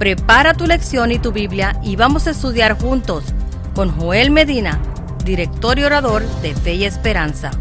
Prepara tu lección y tu Biblia y vamos a estudiar juntos con Joel Medina, director y orador de Fe y Esperanza.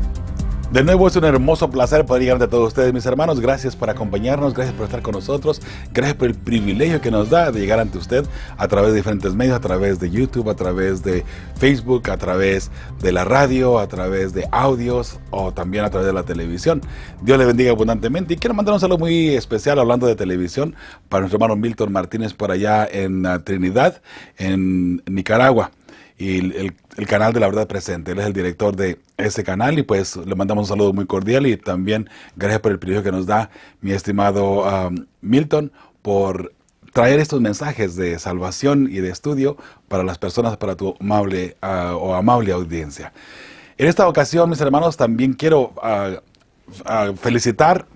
De nuevo es un hermoso placer poder llegar ante todos ustedes, mis hermanos. Gracias por acompañarnos, gracias por estar con nosotros, gracias por el privilegio que nos da de llegar ante usted a través de diferentes medios, a través de YouTube, a través de Facebook, a través de la radio, a través de audios o también a través de la televisión. Dios le bendiga abundantemente y quiero mandar un saludo muy especial hablando de televisión para nuestro hermano Milton Martínez por allá en Trinidad, en Nicaragua. Y el canal de La Verdad Presente. Él es el director de ese canal y pues le mandamos un saludo muy cordial y también gracias por el privilegio que nos da mi estimado Milton por traer estos mensajes de salvación y de estudio para las personas, para tu amable audiencia. En esta ocasión, mis hermanos, también quiero felicitar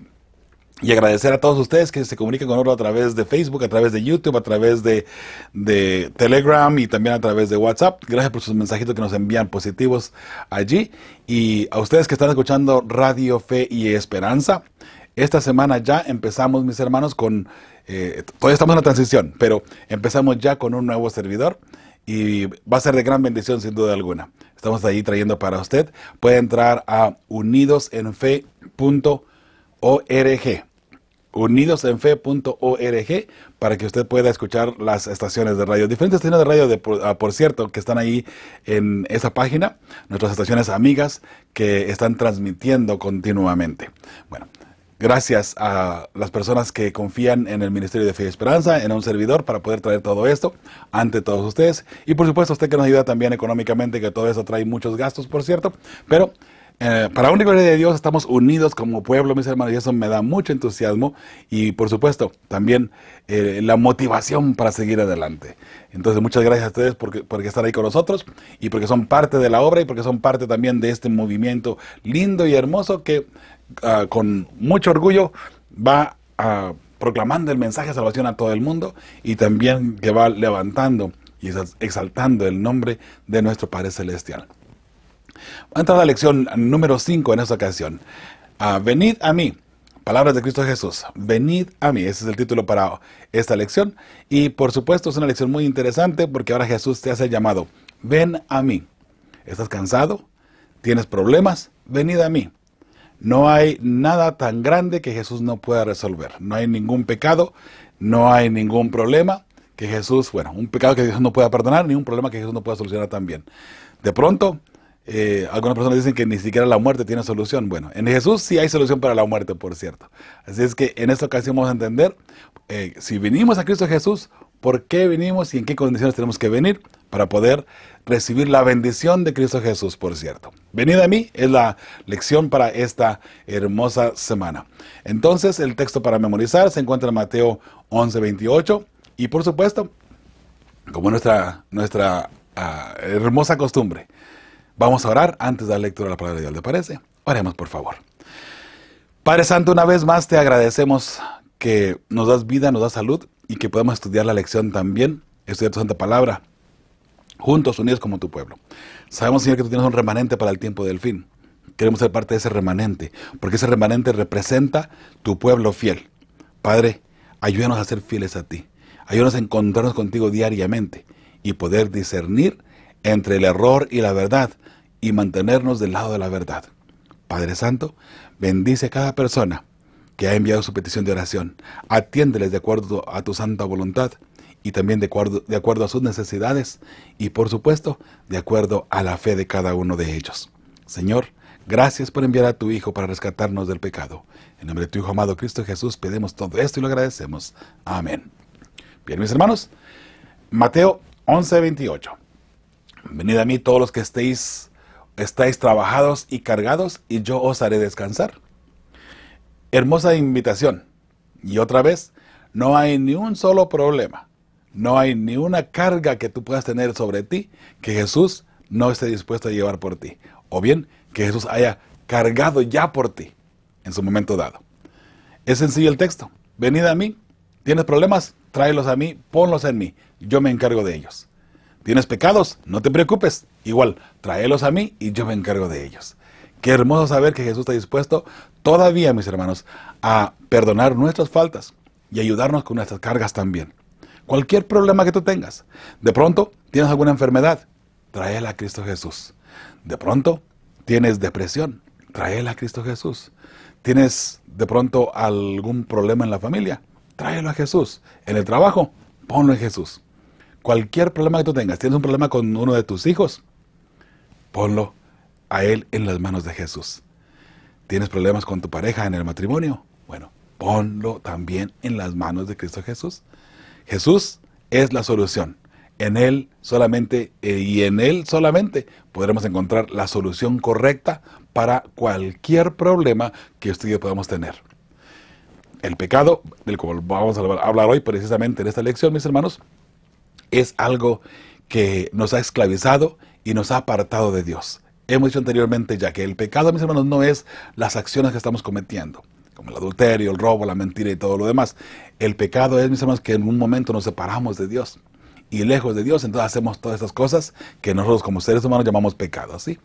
y agradecer a todos ustedes que se comunican con nosotros a través de Facebook, a través de YouTube, a través de Telegram y también a través de WhatsApp. Gracias por sus mensajitos que nos envían positivos allí. Y a ustedes que están escuchando Radio Fe y Esperanza, esta semana ya empezamos, mis hermanos, con... todavía estamos en la transición, pero empezamos ya con un nuevo servidor y va a ser de gran bendición sin duda alguna. Estamos ahí trayendo para usted. Puede entrar a unidosenfe.org, unidosenfe.org, para que usted pueda escuchar las estaciones de radio, diferentes estaciones de radio, por cierto, que están ahí en esa página, nuestras estaciones amigas que están transmitiendo continuamente. Bueno, gracias a las personas que confían en el Ministerio de Fe y Esperanza, en un servidor, para poder traer todo esto ante todos ustedes. Y por supuesto, usted que nos ayuda también económicamente, que todo eso trae muchos gastos, por cierto, pero... para la gloria de Dios estamos unidos como pueblo, mis hermanos, y eso me da mucho entusiasmo y por supuesto también la motivación para seguir adelante. Entonces muchas gracias a ustedes porque están ahí con nosotros y porque son parte de la obra y porque son parte también de este movimiento lindo y hermoso que con mucho orgullo va proclamando el mensaje de salvación a todo el mundo y también que va levantando y exaltando el nombre de nuestro Padre Celestial. Vamos a entrar a la lección número 5 en esta ocasión. Venid a mí, palabras de Cristo Jesús. Venid a mí, ese es el título para esta lección. Y por supuesto es una lección muy interesante porque ahora Jesús te hace el llamado. Ven a mí. ¿Estás cansado? ¿Tienes problemas? Venid a mí. No hay nada tan grande que Jesús no pueda resolver. No hay ningún pecado, no hay ningún problema que Jesús, un pecado que Jesús no pueda perdonar, ni un problema que Jesús no pueda solucionar también. De pronto... algunas personas dicen que ni siquiera la muerte tiene solución. Bueno, en Jesús sí hay solución para la muerte, por cierto. Así es que en esta ocasión vamos a entender si vinimos a Cristo Jesús, por qué vinimos y en qué condiciones tenemos que venir para poder recibir la bendición de Cristo Jesús, por cierto. Venid a mí es la lección para esta hermosa semana. Entonces, el texto para memorizar se encuentra en Mateo 11:28 y por supuesto, como nuestra hermosa costumbre, vamos a orar antes de la lectura de la palabra de Dios, ¿le parece? Oremos, por favor. Padre Santo, una vez más te agradecemos que nos das vida, nos das salud y que podamos estudiar la lección también, estudiar tu santa palabra, juntos, unidos como tu pueblo. Sabemos, Señor, que tú tienes un remanente para el tiempo del fin. Queremos ser parte de ese remanente, porque ese remanente representa tu pueblo fiel. Padre, ayúdanos a ser fieles a ti. Ayúdanos a encontrarnos contigo diariamente y poder discernir entre el error y la verdad y mantenernos del lado de la verdad. Padre Santo, bendice a cada persona que ha enviado su petición de oración. Atiéndeles de acuerdo a tu santa voluntad y también de acuerdo a sus necesidades y por supuesto de acuerdo a la fe de cada uno de ellos. Señor, gracias por enviar a tu Hijo para rescatarnos del pecado. En nombre de tu Hijo amado Cristo Jesús pedimos todo esto y lo agradecemos. Amén. Bien, mis hermanos, Mateo 11:28. Venid a mí todos los que estáis trabajados y cargados, y yo os haré descansar. Hermosa invitación. Y otra vez, no hay ni un solo problema, no hay ni una carga que tú puedas tener sobre ti que Jesús no esté dispuesto a llevar por ti. O bien, que Jesús haya cargado ya por ti en su momento dado. Es sencillo el texto. Venid a mí. ¿Tienes problemas? Tráelos a mí, ponlos en mí. Yo me encargo de ellos. ¿Tienes pecados? No te preocupes. Igual, tráelos a mí y yo me encargo de ellos. Qué hermoso saber que Jesús está dispuesto todavía, mis hermanos, a perdonar nuestras faltas y ayudarnos con nuestras cargas también. Cualquier problema que tú tengas. De pronto tienes alguna enfermedad, tráela a Cristo Jesús. De pronto tienes depresión, tráela a Cristo Jesús. Tienes de pronto algún problema en la familia, tráelo a Jesús. En el trabajo, ponlo en Jesús. Cualquier problema que tú tengas, tienes un problema con uno de tus hijos, ponlo a Él en las manos de Jesús. ¿Tienes problemas con tu pareja en el matrimonio? Bueno, ponlo también en las manos de Cristo Jesús. Jesús es la solución. En Él solamente y en Él solamente podremos encontrar la solución correcta para cualquier problema que usted y yo podamos tener. El pecado, del cual vamos a hablar hoy precisamente en esta lección, mis hermanos, es algo que nos ha esclavizado y nos ha apartado de Dios. Hemos dicho anteriormente ya que el pecado, mis hermanos, no es las acciones que estamos cometiendo, como el adulterio, el robo, la mentira y todo lo demás. El pecado es, mis hermanos, que en un momento nos separamos de Dios. Y lejos de Dios, entonces hacemos todas estas cosas que nosotros como seres humanos llamamos pecado, ¿sí?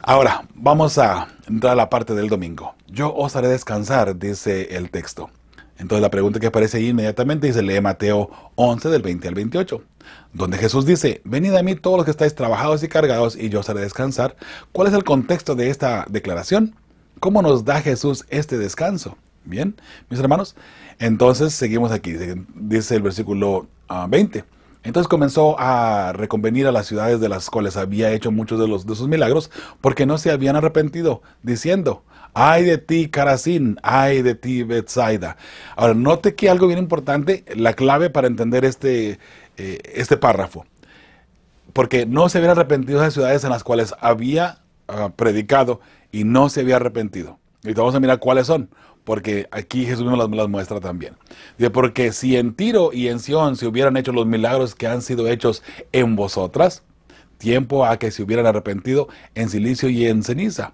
Ahora, vamos a entrar a la parte del domingo. Yo os haré descansar, dice el texto. Entonces la pregunta que aparece ahí inmediatamente dice, lee Mateo 11 del 20 al 28, donde Jesús dice, venid a mí todos los que estáis trabajados y cargados y yo os haré descansar. ¿Cuál es el contexto de esta declaración? ¿Cómo nos da Jesús este descanso? Bien, mis hermanos, entonces seguimos aquí, dice el versículo 20. Entonces comenzó a reconvenir a las ciudades de las cuales había hecho muchos de sus milagros, porque no se habían arrepentido, diciendo, ay de ti, Corazín, ay de ti, Betsaida. Ahora, note que algo bien importante, la clave para entender este párrafo. Porque no se habían arrepentido de las ciudades en las cuales había predicado y no se había arrepentido. Y vamos a mirar cuáles son, porque aquí Jesús mismo las muestra también. Dice, porque si en Tiro y en Sión se hubieran hecho los milagros que han sido hechos en vosotras, tiempo a que se hubieran arrepentido en silicio y en ceniza.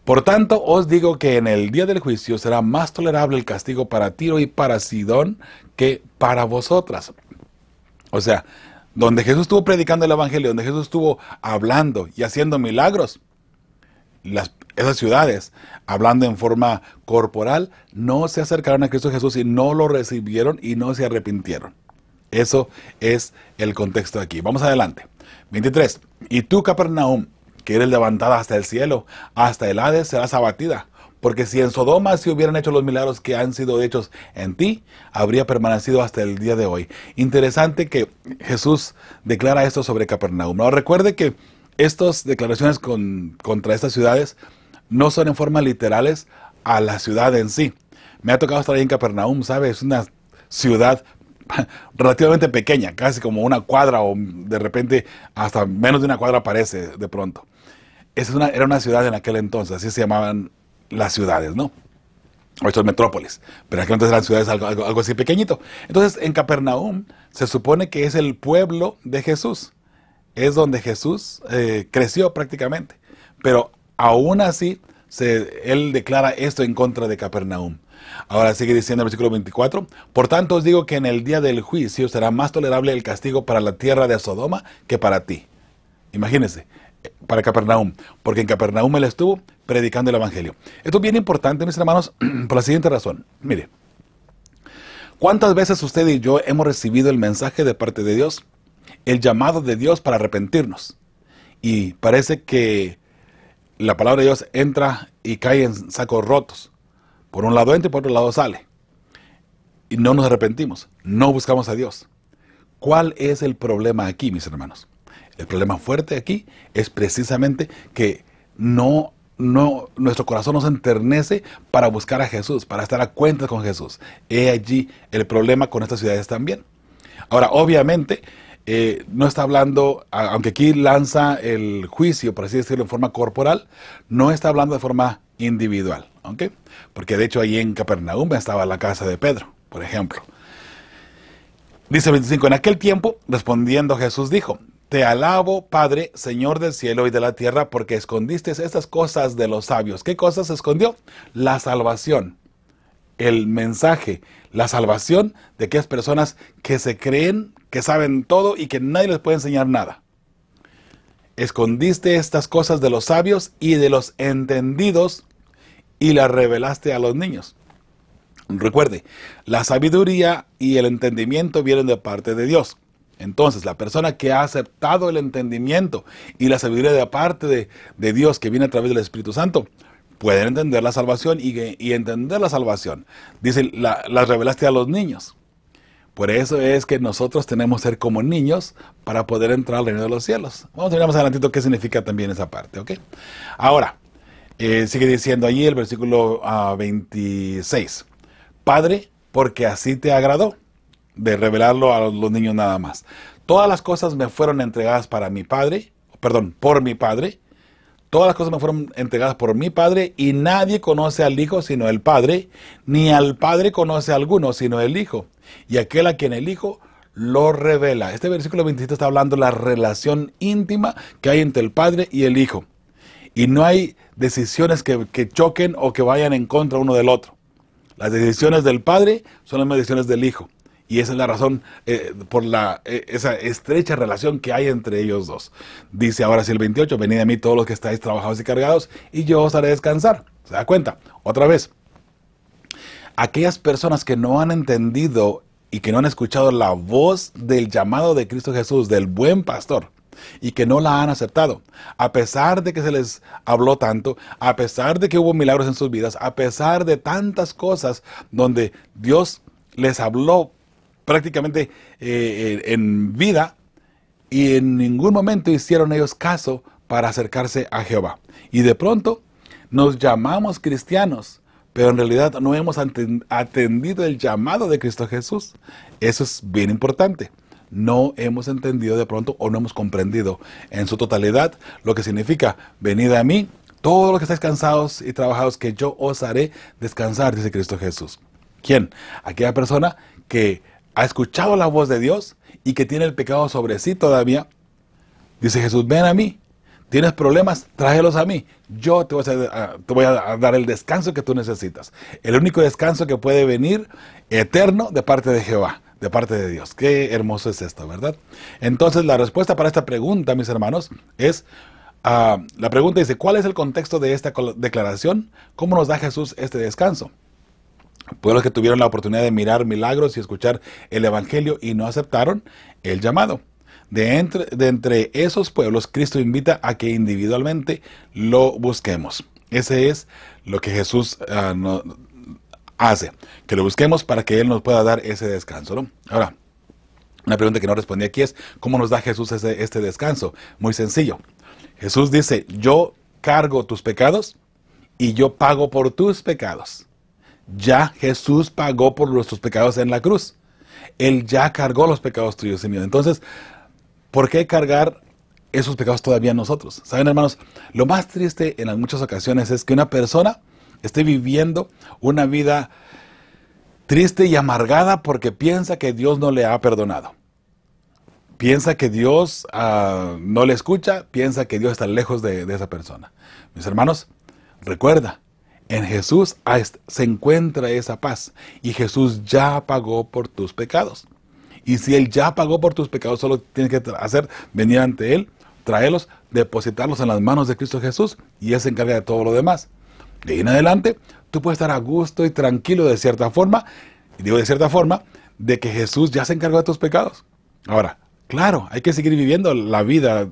Por tanto, os digo que en el día del juicio será más tolerable el castigo para Tiro y para Sidón que para vosotras. O sea, donde Jesús estuvo predicando el evangelio, donde Jesús estuvo hablando y haciendo milagros, esas ciudades, hablando en forma corporal, no se acercaron a Cristo Jesús y no lo recibieron y no se arrepintieron. Eso es el contexto aquí. Vamos adelante. 23. Y tú, Capernaum, que eres levantada hasta el cielo, hasta el Hades serás abatida. Porque si en Sodoma se hubieran hecho los milagros que han sido hechos en ti, habría permanecido hasta el día de hoy. Interesante que Jesús declara esto sobre Capernaum. Ahora recuerde que estas declaraciones contra estas ciudades no son en forma literales a la ciudad en sí. Me ha tocado estar ahí en Capernaum, ¿sabe? Es una ciudad relativamente pequeña, casi como una cuadra o de repente hasta menos de una cuadra parece de pronto. Era una ciudad en aquel entonces, así se llamaban las ciudades, ¿no? O estas metrópolis, pero en aquel entonces eran ciudades algo así pequeñito. Entonces en Capernaum se supone que es el pueblo de Jesús, es donde Jesús creció prácticamente, pero aún así él declara esto en contra de Capernaum. Ahora sigue diciendo el versículo 24, por tanto os digo que en el día del juicio será más tolerable el castigo para la tierra de Sodoma que para ti. Imagínense, para Capernaum, porque en Capernaum él estuvo predicando el evangelio. Esto es bien importante, mis hermanos, por la siguiente razón. Mire, ¿cuántas veces usted y yo hemos recibido el mensaje de parte de Dios? El llamado de Dios para arrepentirnos. Y parece que la palabra de Dios entra y cae en sacos rotos. Por un lado entra y por otro lado sale. Y no nos arrepentimos, no buscamos a Dios. ¿Cuál es el problema aquí, mis hermanos? El problema fuerte aquí es precisamente que nuestro corazón nos enternece para buscar a Jesús, para estar a cuentas con Jesús. He allí el problema con estas ciudades también. Ahora, obviamente, no está hablando, aunque aquí lanza el juicio, por así decirlo, en forma corporal, no está hablando de forma individual, ¿ok? Porque de hecho ahí en Capernaum estaba la casa de Pedro, por ejemplo. Dice 25, en aquel tiempo, respondiendo Jesús dijo, te alabo, Padre, Señor del cielo y de la tierra, porque escondiste estas cosas de los sabios. ¿Qué cosas escondió? La salvación, el mensaje, la salvación de aquellas personas que se creen, que saben todo y que nadie les puede enseñar nada. Escondiste estas cosas de los sabios y de los entendidos y las revelaste a los niños. Recuerde, la sabiduría y el entendimiento vienen de parte de Dios. Entonces, la persona que ha aceptado el entendimiento y la sabiduría de parte de Dios que viene a través del Espíritu Santo, pueden entender la salvación y entender la salvación. Dice, las revelaste a los niños. Por eso es que nosotros tenemos que ser como niños para poder entrar al reino de los cielos. Vamos a ver más adelantito qué significa también esa parte, ¿ok? Ahora, sigue diciendo allí el versículo 26. Padre, porque así te agradó de revelarlo a los niños nada más. Todas las cosas me fueron entregadas por mi Padre. Todas las cosas me fueron entregadas por mi Padre, y nadie conoce al Hijo sino el Padre, ni al Padre conoce a alguno sino el Hijo, y aquel a quien el Hijo lo revela. Este versículo 27 está hablando de la relación íntima que hay entre el Padre y el Hijo. Y no hay decisiones que choquen o que vayan en contra uno del otro. Las decisiones del Padre son las mismas decisiones del Hijo. Y esa es la razón por esa estrecha relación que hay entre ellos dos. Dice ahora sí el 28, venid a mí todos los que estáis trabajados y cargados, y yo os haré descansar. ¿Se da cuenta? Otra vez. Aquellas personas que no han entendido y que no han escuchado la voz del llamado de Cristo Jesús, del buen pastor, y que no la han aceptado, a pesar de que se les habló tanto, a pesar de que hubo milagros en sus vidas, a pesar de tantas cosas donde Dios les habló prácticamente en vida, y en ningún momento hicieron ellos caso para acercarse a Jehová. Y de pronto nos llamamos cristianos, pero en realidad no hemos atendido el llamado de Cristo Jesús. Eso es bien importante. No hemos entendido de pronto o no hemos comprendido en su totalidad lo que significa venid a mí, todos los que estáis cansados y trabajados, que yo os haré descansar, dice Cristo Jesús. ¿Quién? Aquella persona que ha escuchado la voz de Dios y que tiene el pecado sobre sí todavía. Dice Jesús, ven a mí. ¿Tienes problemas? Tráelos a mí. Yo te voy a dar el descanso que tú necesitas. El único descanso que puede venir eterno de parte de Jehová, de parte de Dios. Qué hermoso es esto, ¿verdad? Entonces la respuesta para esta pregunta, mis hermanos, es... la pregunta dice, ¿cuál es el contexto de esta declaración? ¿Cómo nos da Jesús este descanso? Pueblos que tuvieron la oportunidad de mirar milagros y escuchar el evangelio y no aceptaron el llamado. De entre esos pueblos, Cristo invita a que individualmente lo busquemos. Ese es lo que Jesús hace, que lo busquemos para que Él nos pueda dar ese descanso, ¿no? Ahora, una pregunta que no respondí aquí es, ¿cómo nos da Jesús este descanso? Muy sencillo. Jesús dice, yo cargo tus pecados y yo pago por tus pecados. Ya Jesús pagó por nuestros pecados en la cruz. Él ya cargó los pecados tuyos y míos. Entonces, ¿por qué cargar esos pecados todavía nosotros? ¿Saben, hermanos? Lo más triste en muchas ocasiones es que una persona esté viviendo una vida triste y amargada porque piensa que Dios no le ha perdonado. Piensa que Dios no le escucha, piensa que Dios está lejos de esa persona. Mis hermanos, recuerda, en Jesús se encuentra esa paz, y Jesús ya pagó por tus pecados. Y si Él ya pagó por tus pecados, solo tienes que venir ante Él, traerlos, depositarlos en las manos de Cristo Jesús, y Él se encarga de todo lo demás. De ahí en adelante, tú puedes estar a gusto y tranquilo de cierta forma, y digo de cierta forma, de que Jesús ya se encargó de tus pecados. Ahora, claro, hay que seguir viviendo la vida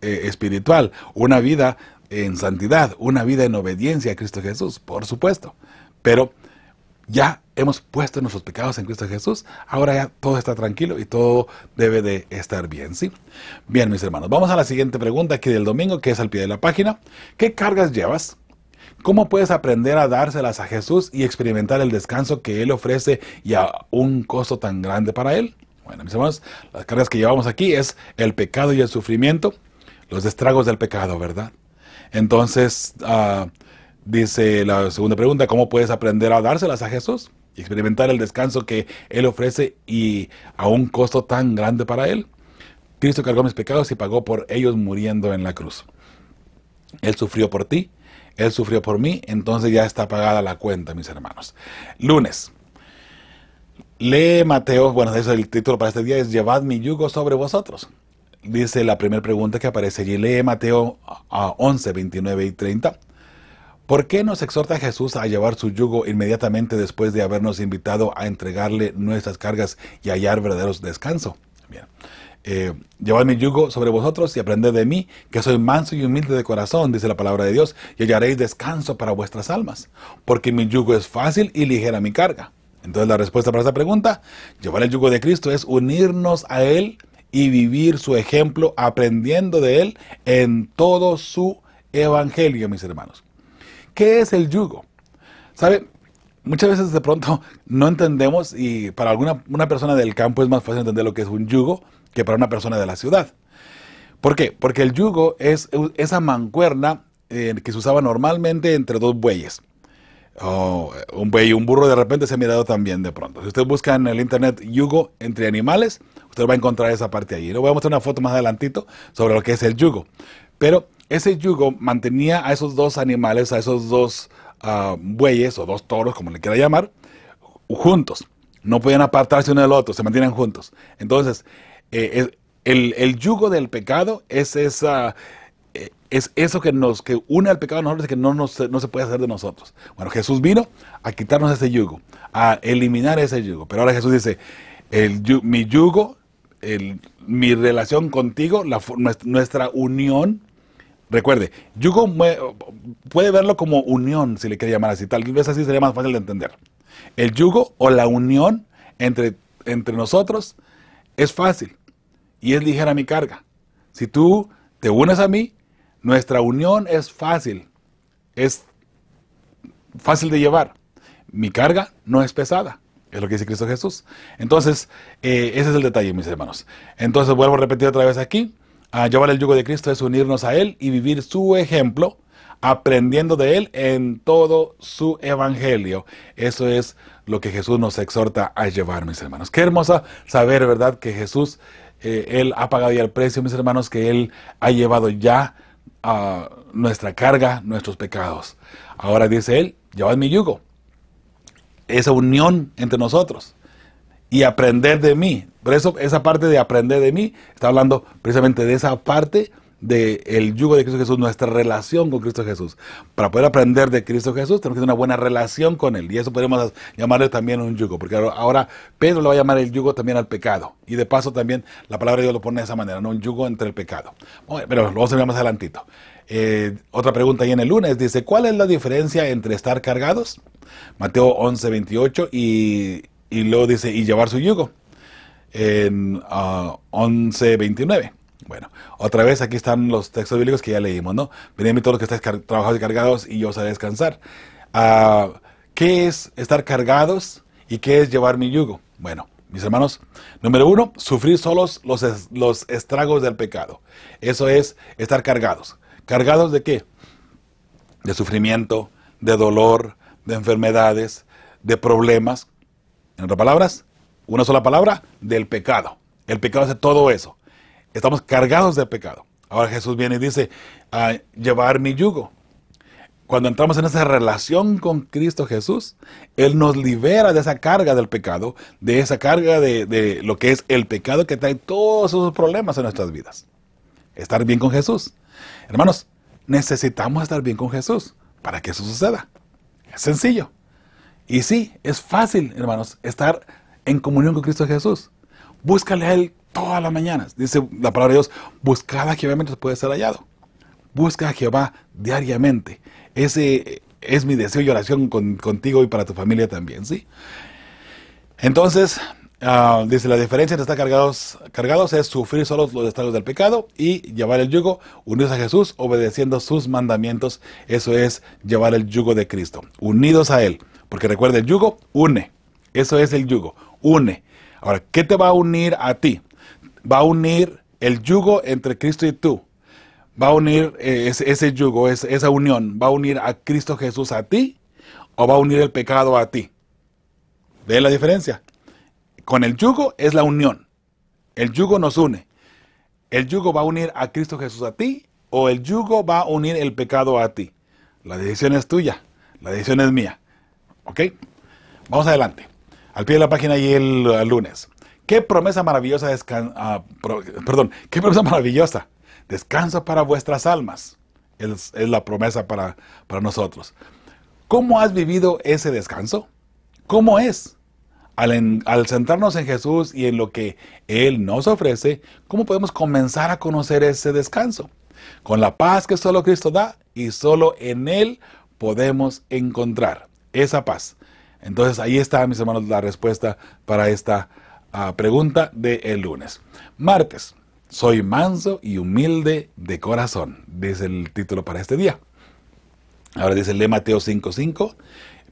espiritual, una vida en santidad, una vida en obediencia a Cristo Jesús, por supuesto. Pero ya hemos puesto nuestros pecados en Cristo Jesús, ahora ya todo está tranquilo y todo debe de estar bien, ¿sí? Bien, mis hermanos, vamos a la siguiente pregunta aquí del domingo, que es al pie de la página. ¿Qué cargas llevas? ¿Cómo puedes aprender a dárselas a Jesús y experimentar el descanso que Él ofrece y a un costo tan grande para Él? Bueno, mis hermanos, las cargas que llevamos aquí es el pecado y el sufrimiento, los estragos del pecado, ¿verdad? Entonces, dice la segunda pregunta, ¿cómo puedes aprender a dárselas a Jesús y experimentar el descanso que Él ofrece y a un costo tan grande para Él? Cristo cargó mis pecados y pagó por ellos muriendo en la cruz. Él sufrió por ti, Él sufrió por mí, entonces ya está pagada la cuenta, mis hermanos. Lunes. Lee Mateo, bueno, ese es el título para este día, es Llevad mi yugo sobre vosotros. Dice la primera pregunta que aparece allí, lee Mateo 11, 29 y 30. ¿Por qué nos exhorta Jesús a llevar su yugo inmediatamente después de habernos invitado a entregarle nuestras cargas y hallar verdaderos descanso? Bien. Llevad mi yugo sobre vosotros y aprended de mí, que soy manso y humilde de corazón, dice la palabra de Dios, y hallaréis descanso para vuestras almas, porque mi yugo es fácil y ligera mi carga. Entonces la respuesta para esta pregunta: llevar el yugo de Cristo es unirnos a Él y vivir su ejemplo, aprendiendo de Él en todo su evangelio, mis hermanos. ¿Qué es el yugo? ¿Sabe? Muchas veces de pronto no entendemos, y para una persona del campo es más fácil entender lo que es un yugo que para una persona de la ciudad. ¿Por qué? Porque el yugo es esa mancuerna que se usaba normalmente entre dos bueyes. Un buey y un burro de repente se ha mirado también de pronto. Si usted busca en el internet yugo entre animales, usted va a encontrar esa parte allí. Le voy a mostrar una foto más adelantito sobre lo que es el yugo. Pero ese yugo mantenía a esos dos animales, a esos dos bueyes o dos toros, como le quiera llamar, juntos. No podían apartarse uno del otro, se mantienen juntos. Entonces, el yugo del pecado es eso que une al pecado a nosotros, y que no se puede hacer de nosotros. Bueno, Jesús vino a quitarnos ese yugo, a eliminar ese yugo. Pero ahora Jesús dice: mi yugo, mi relación contigo, nuestra unión. Recuerde, yugo puede verlo como unión, si le quiere llamar así. Tal vez así sería más fácil de entender. El yugo o la unión entre nosotros es fácil y es ligera mi carga. Si tú te unes a mí, nuestra unión es fácil de llevar. Mi carga no es pesada, es lo que dice Cristo Jesús. Entonces, ese es el detalle, mis hermanos. Entonces, vuelvo a repetir otra vez aquí. Llevar el yugo de Cristo es unirnos a Él y vivir su ejemplo, aprendiendo de Él en todo su evangelio. Eso es lo que Jesús nos exhorta a llevar, mis hermanos. Qué hermoso saber, ¿verdad?, que Jesús, Él ha pagado ya el precio, mis hermanos, que Él ha llevado ya nuestra carga, nuestros pecados. Ahora dice Él: llevad mi yugo. Esa unión entre nosotros. Y aprender de mí. Por eso esa parte de aprender de mí está hablando precisamente de esa parte del yugo de Cristo Jesús, nuestra relación con Cristo Jesús. Para poder aprender de Cristo Jesús tenemos que tener una buena relación con Él. Y eso podemos llamarle también un yugo. Porque ahora Pedro le va a llamar el yugo también al pecado. Y de paso también la palabra de Dios lo pone de esa manera, ¿no? Un yugo entre el pecado. Bueno, pero lo vamos a ver más adelantito. Otra pregunta ahí en el lunes dice: ¿cuál es la diferencia entre estar cargados? Mateo 11, 28 y luego dice: y llevar su yugo, en 11, 29. Bueno, otra vez aquí están los textos bíblicos que ya leímos, ¿no? Venid a mí todos los que estáis trabajados y cargados, y yo os haré descansar. ¿Qué es estar cargados y qué es llevar mi yugo? Bueno, mis hermanos, número 1, sufrir solos los estragos del pecado. Eso es estar cargados. ¿Cargados de qué? De sufrimiento, de dolor, de enfermedades, de problemas. En otras palabras, una sola palabra: del pecado. El pecado hace todo eso. Estamos cargados de pecado. Ahora Jesús viene y dice: llevar mi yugo. Cuando entramos en esa relación con Cristo Jesús, Él nos libera de esa carga del pecado, de esa carga de lo que es el pecado que trae todos esos problemas en nuestras vidas. Estar bien con Jesús. Hermanos, necesitamos estar bien con Jesús para que eso suceda. Es sencillo. Y sí, es fácil, hermanos, estar en comunión con Cristo Jesús. Búscale a Él todas las mañanas. Dice la palabra de Dios: buscad a Jehová mientras puede ser hallado. Busca a Jehová diariamente. Ese es mi deseo y oración contigo y para tu familia también, ¿sí? Entonces, dice: la diferencia entre estar cargados es sufrir solos los estragos del pecado y llevar el yugo, unirse a Jesús, obedeciendo sus mandamientos. Eso es llevar el yugo de Cristo, unidos a Él. Porque recuerda, el yugo une. Eso es el yugo, une. Ahora, ¿qué te va a unir a ti? Va a unir el yugo entre Cristo y tú. Va a unir ese yugo, esa unión. ¿Va a unir a Cristo Jesús a ti o va a unir el pecado a ti? ¿Ven la diferencia? Con el yugo es la unión. El yugo nos une. ¿El yugo va a unir a Cristo Jesús a ti o el yugo va a unir el pecado a ti? La decisión es tuya. La decisión es mía. ¿Ok? Vamos adelante. Al pie de la página y el lunes. ¿Qué promesa maravillosa ¿qué promesa maravillosa? Descanso para vuestras almas. es la promesa para nosotros. ¿Cómo has vivido ese descanso? ¿Cómo es? Al centrarnos en Jesús y en lo que Él nos ofrece, ¿cómo podemos comenzar a conocer ese descanso? Con la paz que solo Cristo da y solo en Él podemos encontrar esa paz. Entonces ahí está, mis hermanos, la respuesta para esta pregunta del lunes. Martes, soy manso y humilde de corazón, dice el título para este día. Ahora dice, lee Mateo 5:5,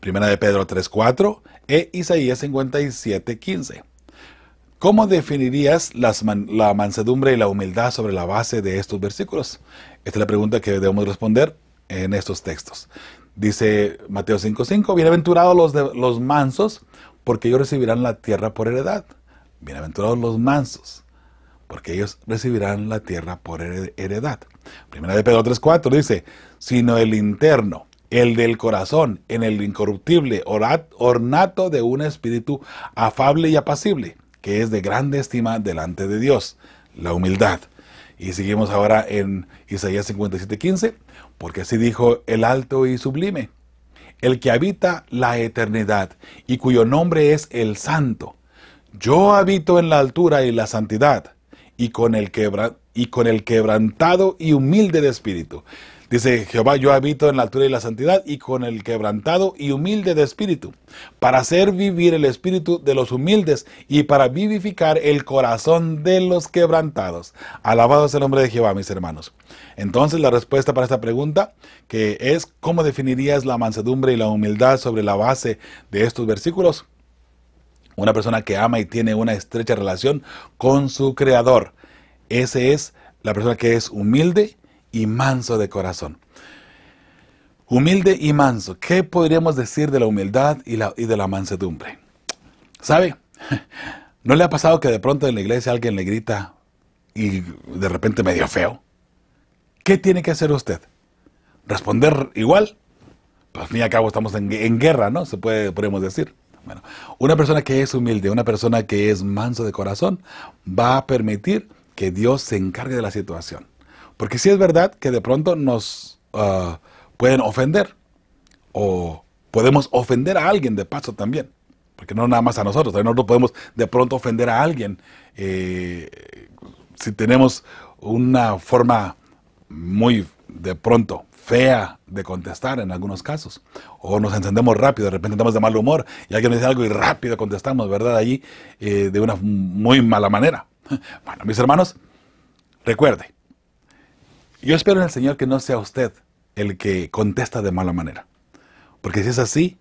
Primera de Pedro 3:4 e Isaías 57:15. ¿Cómo definirías la mansedumbre y la humildad sobre la base de estos versículos? Esta es la pregunta que debemos responder en estos textos. Dice Mateo 5:5, bienaventurados los mansos, porque ellos recibirán la tierra por heredad. Bienaventurados los mansos, porque ellos recibirán la tierra por heredad. Primera de Pedro 3:4 dice, sino el interno, el del corazón, en el incorruptible ornato de un espíritu afable y apacible, que es de grande estima delante de Dios, la humildad. Y seguimos ahora en Isaías 57:15, porque así dijo el alto y sublime, el que habita la eternidad y cuyo nombre es el Santo. Yo habito en la altura y la santidad, y con el quebrantado y humilde de espíritu. Dice Jehová, yo habito en la altura y la santidad y con el quebrantado y humilde de espíritu, para hacer vivir el espíritu de los humildes y para vivificar el corazón de los quebrantados. Alabado sea el nombre de Jehová, mis hermanos. Entonces la respuesta para esta pregunta, que es ¿cómo definirías la mansedumbre y la humildad sobre la base de estos versículos? Una persona que ama y tiene una estrecha relación con su Creador. Ese es la persona que es humilde y manso de corazón. Humilde y manso. ¿Qué podríamos decir de la humildad y de la mansedumbre? ¿Sabe? ¿No le ha pasado que de pronto en la iglesia alguien le grita y de repente medio feo? ¿Qué tiene que hacer usted? ¿Responder igual? Pues al fin y al cabo estamos en guerra, ¿no? Podemos decir. Bueno, una persona que es humilde, una persona que es manso de corazón, va a permitir que Dios se encargue de la situación. Porque sí es verdad que de pronto nos pueden ofender, o podemos ofender a alguien de paso también, porque no nada más a nosotros, también nosotros podemos de pronto ofender a alguien si tenemos una forma muy de pronto fea de contestar en algunos casos, o nos encendemos rápido, de repente estamos de mal humor y alguien nos dice algo y rápido contestamos, ¿verdad? Allí de una muy mala manera. Bueno, mis hermanos, recuerde, yo espero en el Señor que no sea usted el que contesta de mala manera. Porque si es así,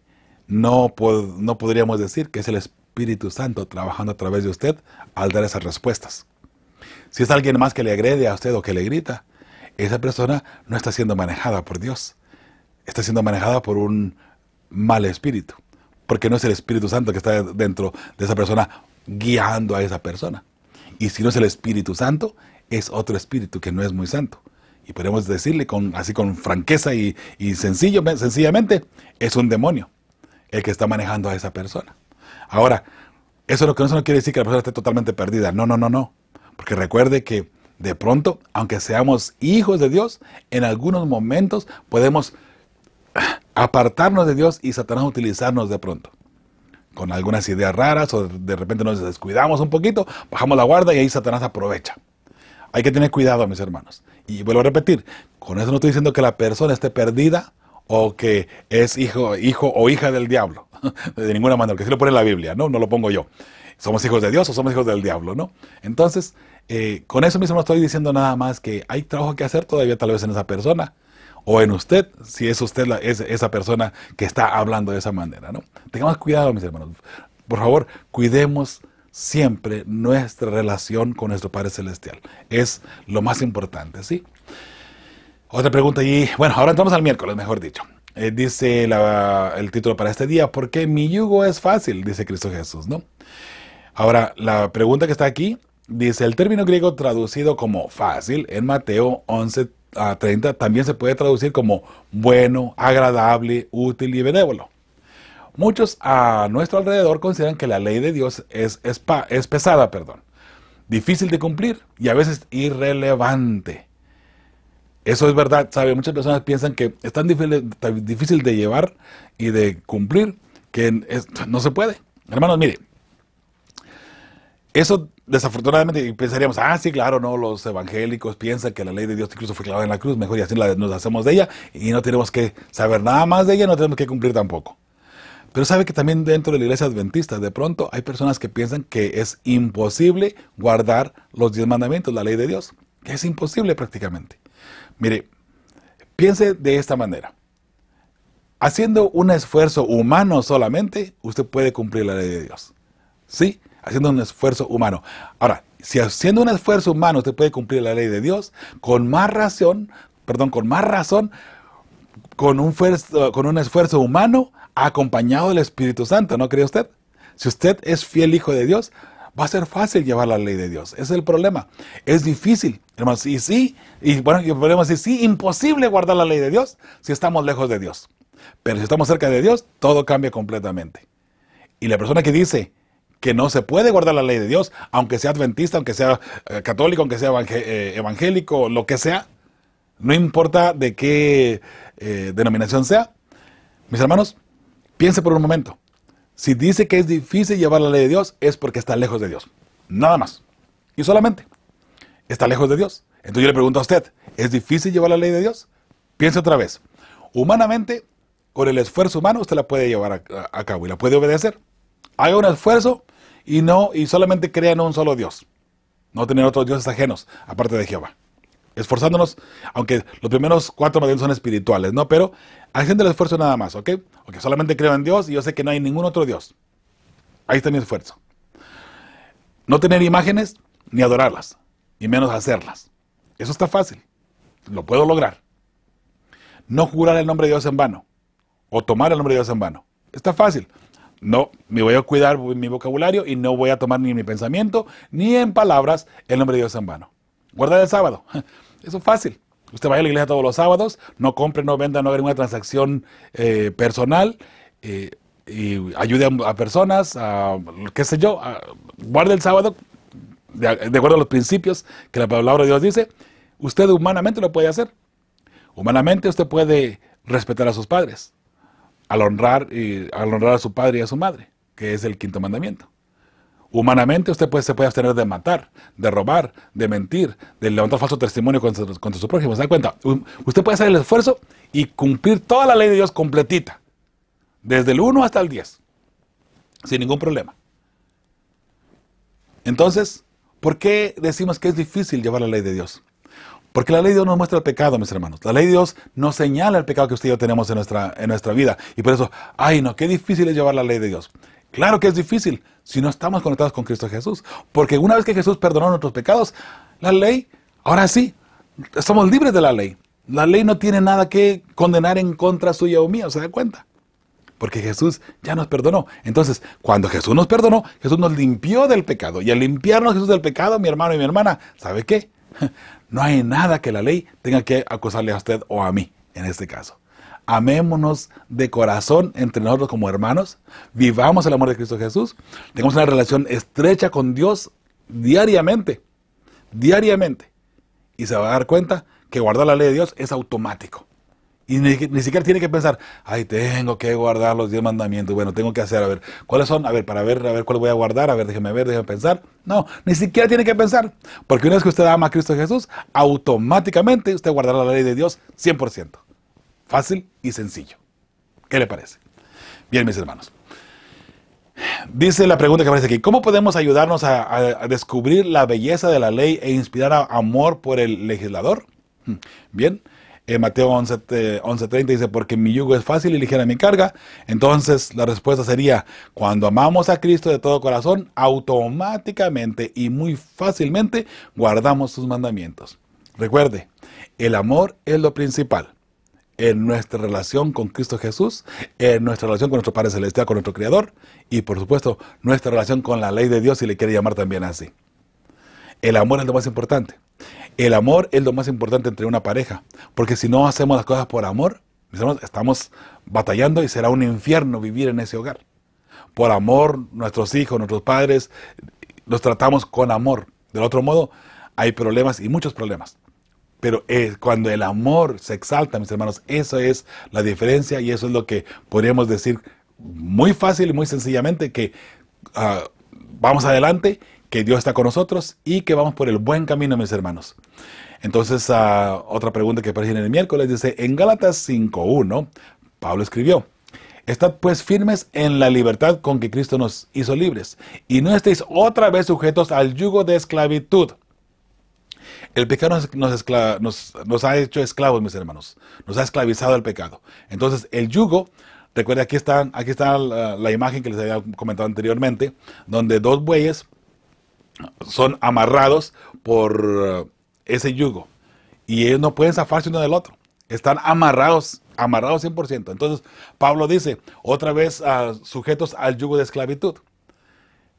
no podríamos decir que es el Espíritu Santo trabajando a través de usted al dar esas respuestas. Si es alguien más que le agrede a usted o que le grita, esa persona no está siendo manejada por Dios. Está siendo manejada por un mal espíritu. Porque no es el Espíritu Santo que está dentro de esa persona guiando a esa persona. Y si no es el Espíritu Santo, es otro espíritu que no es muy santo. Y podemos decirle así con franqueza y sencillamente, es un demonio el que está manejando a esa persona. Ahora, eso no quiere decir que la persona esté totalmente perdida. No. Porque recuerde que de pronto, aunque seamos hijos de Dios, en algunos momentos podemos apartarnos de Dios y Satanás utilizarnos de pronto. Con algunas ideas raras o de repente nos descuidamos un poquito, bajamos la guardia y ahí Satanás aprovecha. Hay que tener cuidado, mis hermanos. Y vuelvo a repetir, con eso no estoy diciendo que la persona esté perdida o que es hijo o hija del diablo. De ninguna manera, que sí lo pone en la Biblia, ¿no? No lo pongo yo. ¿Somos hijos de Dios o somos hijos del diablo, no? Entonces, con eso mismo no estoy diciendo nada más que hay trabajo que hacer todavía tal vez en esa persona o en usted, si es usted esa persona que está hablando de esa manera, ¿no? Tengamos cuidado, mis hermanos. Por favor, cuidemos siempre nuestra relación con nuestro Padre Celestial. Es lo más importante, ¿sí? Otra pregunta y bueno, ahora entramos al miércoles, mejor dicho. Dice el título para este día, ¿por qué mi yugo es fácil? Dice Cristo Jesús, ¿no? Ahora, la pregunta que está aquí, dice, el término griego traducido como fácil en Mateo 11:30 también se puede traducir como bueno, agradable, útil y benévolo. Muchos a nuestro alrededor consideran que la ley de Dios es pesada, difícil de cumplir y a veces irrelevante. Eso es verdad, ¿sabe? Muchas personas piensan que es tan difícil de llevar y de cumplir que no se puede. Hermanos, mire, eso desafortunadamente y pensaríamos, sí, claro, no, los evangélicos piensan que la ley de Dios incluso fue clavada en la cruz, mejor y así nos hacemos de ella y no tenemos que saber nada más de ella, no tenemos que cumplir tampoco. Pero sabe que también dentro de la iglesia adventista, de pronto hay personas que piensan que es imposible guardar los 10 mandamientos, la ley de Dios, que es imposible prácticamente. Mire, piense de esta manera. Haciendo un esfuerzo humano solamente, usted puede cumplir la ley de Dios. ¿Sí? Haciendo un esfuerzo humano. Ahora, si haciendo un esfuerzo humano usted puede cumplir la ley de Dios, con más razón, con un esfuerzo humano acompañado del Espíritu Santo, ¿no cree usted? Si usted es fiel hijo de Dios, va a ser fácil llevar la ley de Dios. Ese es el problema. Es difícil, hermanos. Y podemos decir, sí, imposible guardar la ley de Dios si estamos lejos de Dios. Pero si estamos cerca de Dios, todo cambia completamente. Y la persona que dice que no se puede guardar la ley de Dios, aunque sea adventista, aunque sea católico, aunque sea evangélico, lo que sea, no importa de qué denominación sea, mis hermanos, piense por un momento. Si dice que es difícil llevar la ley de Dios, es porque está lejos de Dios. Nada más. Y solamente está lejos de Dios. Entonces yo le pregunto a usted, ¿es difícil llevar la ley de Dios? Piense otra vez. Humanamente, con el esfuerzo humano, usted la puede llevar a cabo y la puede obedecer. Haga un esfuerzo y solamente crea en un solo Dios. No tener otros dioses ajenos, aparte de Jehová. Esforzándonos, aunque los primeros 4 mandamientos son espirituales, ¿no? Pero haciendo el esfuerzo nada más, ¿ok? Porque solamente creo en Dios y yo sé que no hay ningún otro Dios. Ahí está mi esfuerzo. No tener imágenes, ni adorarlas, y menos hacerlas. Eso está fácil. Lo puedo lograr. No jurar el nombre de Dios en vano, o tomar el nombre de Dios en vano. Está fácil. No, me voy a cuidar mi vocabulario y no voy a tomar ni en mi pensamiento, ni en palabras el nombre de Dios en vano. Guardar el sábado. Eso es fácil. Usted vaya a la iglesia todos los sábados, no compre, no venda, no haga ninguna transacción personal y ayude a personas, qué sé yo, guarde el sábado de acuerdo a los principios que la palabra de Dios dice. Usted humanamente lo puede hacer. Humanamente usted puede respetar a sus padres, al honrar a su padre y a su madre, que es el 5º mandamiento. Humanamente usted se puede abstener de matar, de robar, de mentir, de levantar falso testimonio contra su prójimo. ¿Se da cuenta? Usted puede hacer el esfuerzo y cumplir toda la ley de Dios completita, desde el 1 hasta el 10, sin ningún problema. Entonces, ¿por qué decimos que es difícil llevar la ley de Dios? Porque la ley de Dios nos muestra el pecado, mis hermanos. La ley de Dios nos señala el pecado que usted y yo tenemos en nuestra vida. Y por eso, qué difícil es llevar la ley de Dios. Claro que es difícil si no estamos conectados con Cristo Jesús. Porque una vez que Jesús perdonó nuestros pecados, la ley, ahora sí, estamos libres de la ley. La ley no tiene nada que condenar en contra suya o mía, ¿se da cuenta? Porque Jesús ya nos perdonó. Entonces, cuando Jesús nos perdonó, Jesús nos limpió del pecado. Y al limpiarnos Jesús del pecado, mi hermano y mi hermana, ¿sabe qué? No hay nada que la ley tenga que acusarle a usted o a mí, en este caso. Amémonos de corazón entre nosotros como hermanos, vivamos el amor de Cristo Jesús, tengamos una relación estrecha con Dios diariamente, y se va a dar cuenta que guardar la ley de Dios es automático. Y ni siquiera tiene que pensar, tengo que guardar los 10 mandamientos, bueno, tengo que hacer, a ver, ¿cuáles son? A ver, para ver cuál voy a guardar, a ver, déjeme pensar. No, ni siquiera tiene que pensar, porque una vez que usted ama a Cristo Jesús, automáticamente usted guardará la ley de Dios 100%. Fácil y sencillo. ¿Qué le parece? Bien, mis hermanos. Dice la pregunta que aparece aquí, ¿cómo podemos ayudarnos a descubrir la belleza de la ley e inspirar amor por el legislador? Bien. Mateo 11:30 dice, porque mi yugo es fácil y ligera mi carga. Entonces la respuesta sería, cuando amamos a Cristo de todo corazón, automáticamente y muy fácilmente guardamos sus mandamientos. Recuerde, el amor es lo principal en nuestra relación con Cristo Jesús, en nuestra relación con nuestro Padre Celestial, con nuestro Creador, y por supuesto, nuestra relación con la ley de Dios, si le quiere llamar también así. El amor es lo más importante. El amor es lo más importante entre una pareja, porque si no hacemos las cosas por amor, estamos batallando y será un infierno vivir en ese hogar. Por amor, nuestros hijos, nuestros padres, los tratamos con amor. Del otro modo, hay problemas y muchos problemas. Pero cuando el amor se exalta, mis hermanos, eso es la diferencia y eso es lo que podríamos decir muy fácil y muy sencillamente, que vamos adelante, que Dios está con nosotros y que vamos por el buen camino, mis hermanos. Entonces, otra pregunta que aparece en el miércoles dice, en Gálatas 5:1, Pablo escribió, estad pues firmes en la libertad con que Cristo nos hizo libres, y no estéis otra vez sujetos al yugo de esclavitud. El pecado nos ha hecho esclavos, mis hermanos. Nos ha esclavizado el pecado. Entonces, el yugo, recuerde, aquí está la imagen que les había comentado anteriormente, donde dos bueyes son amarrados por ese yugo. Y ellos no pueden zafarse uno del otro. Están amarrados 100%. Entonces, Pablo dice, otra vez sujetos al yugo de esclavitud.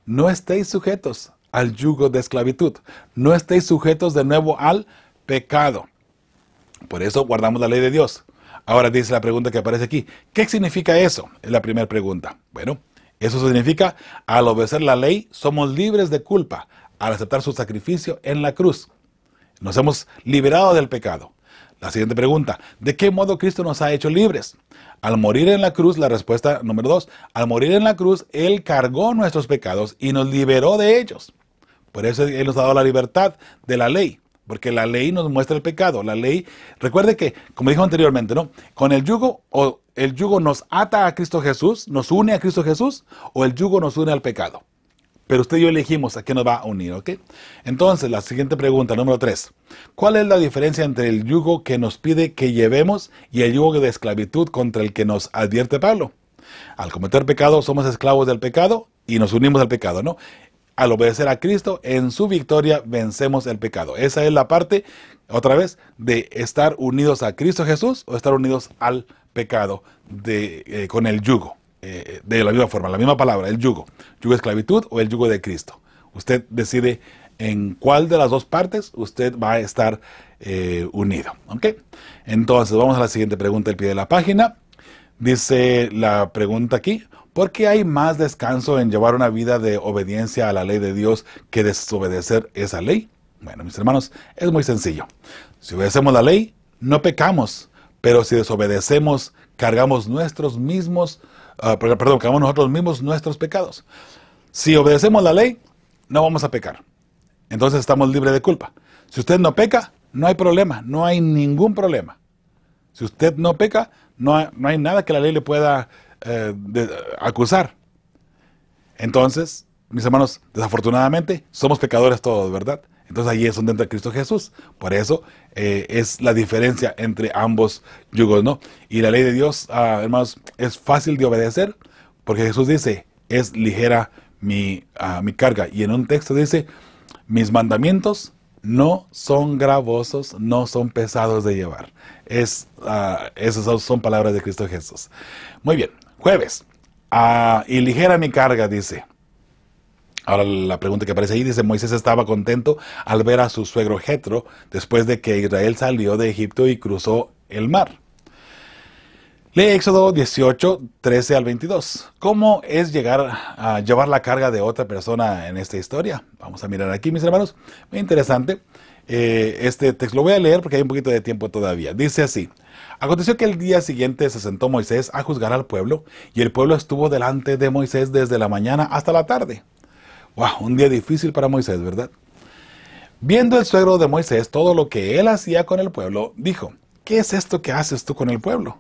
No estéis sujetos al yugo de esclavitud. No estéis sujetos de nuevo al pecado. Por eso guardamos la ley de Dios. Ahora dice la pregunta que aparece aquí. ¿Qué significa eso? Es la primera pregunta. Bueno, eso significa, al obedecer la ley, somos libres de culpa, al aceptar su sacrificio en la cruz. Nos hemos liberado del pecado. La siguiente pregunta, ¿de qué modo Cristo nos ha hecho libres? Al morir en la cruz, la respuesta número 2, al morir en la cruz, Él cargó nuestros pecados y nos liberó de ellos. Por eso Él nos ha dado la libertad de la ley, porque la ley nos muestra el pecado. La ley, recuerde que, como dijo anteriormente, ¿no? Con el yugo, o el yugo nos ata a Cristo Jesús, nos une a Cristo Jesús, o el yugo nos une al pecado. Pero usted y yo elegimos a qué nos va a unir, ¿ok? Entonces, la siguiente pregunta, número 3. ¿Cuál es la diferencia entre el yugo que nos pide que llevemos y el yugo de esclavitud contra el que nos advierte Pablo? Al cometer pecado, somos esclavos del pecado y nos unimos al pecado, ¿no? Al obedecer a Cristo, en su victoria vencemos el pecado. Esa es la parte, otra vez, de estar unidos a Cristo Jesús o estar unidos al pecado con el yugo. De la misma forma, la misma palabra, el yugo. Yugo de esclavitud o el yugo de Cristo. Usted decide en cuál de las dos partes usted va a estar unido. ¿Ok? Entonces, vamos a la siguiente pregunta al pie de la página. Dice la pregunta aquí, ¿por qué hay más descanso en llevar una vida de obediencia a la ley de Dios que desobedecer esa ley? Bueno, mis hermanos, es muy sencillo. Si obedecemos la ley, no pecamos, pero si desobedecemos, cargamos nosotros mismos nuestros pecados. Si obedecemos la ley, no vamos a pecar. Entonces estamos libres de culpa. Si usted no peca, no hay problema, no hay ningún problema. Si usted no peca, no hay nada que la ley le pueda acusar. Entonces, mis hermanos, desafortunadamente, somos pecadores todos, ¿verdad? Entonces ahí es donde entra Cristo Jesús. Por eso es la diferencia entre ambos yugos, ¿no? Y la ley de Dios, hermanos, es fácil de obedecer, porque Jesús dice, es ligera mi carga. Y en un texto dice, mis mandamientos no son gravosos, no son pesados de llevar. Esas son palabras de Cristo Jesús. Muy bien, jueves. Y ligera mi carga, dice. Ahora la pregunta que aparece ahí dice, Moisés estaba contento al ver a su suegro Jetro después de que Israel salió de Egipto y cruzó el mar. Lee Éxodo 18, 13 al 22. ¿Cómo es llevar la carga de otra persona en esta historia? Vamos a mirar aquí, mis hermanos. Muy interesante. Este texto lo voy a leer porque hay un poquito de tiempo todavía. Dice así. Aconteció que el día siguiente se sentó Moisés a juzgar al pueblo, y el pueblo estuvo delante de Moisés desde la mañana hasta la tarde. ¡Wow! Un día difícil para Moisés, ¿verdad? Viendo el suegro de Moisés todo lo que él hacía con el pueblo, dijo, ¿qué es esto que haces tú con el pueblo?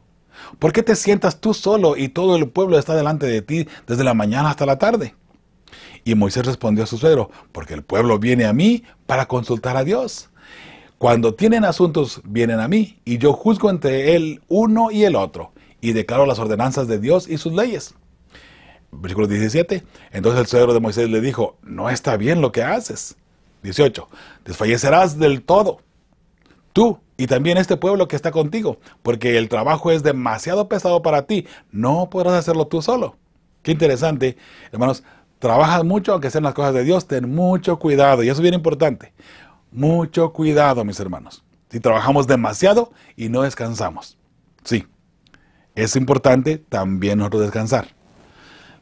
¿Por qué te sientas tú solo y todo el pueblo está delante de ti desde la mañana hasta la tarde? Y Moisés respondió a su suegro, porque el pueblo viene a mí para consultar a Dios. Cuando tienen asuntos, vienen a mí, y yo juzgo entre el uno y el otro, y declaro las ordenanzas de Dios y sus leyes. Versículo 17. Entonces el suegro de Moisés le dijo, no está bien lo que haces. 18. Desfallecerás del todo, tú y también este pueblo que está contigo, porque el trabajo es demasiado pesado para ti. No podrás hacerlo tú solo. Qué interesante, hermanos. Trabajas mucho, aunque sean las cosas de Dios, ten mucho cuidado. Y eso es bien importante. Mucho cuidado, mis hermanos. Si trabajamos demasiado y no descansamos. Sí, es importante también nosotros descansar.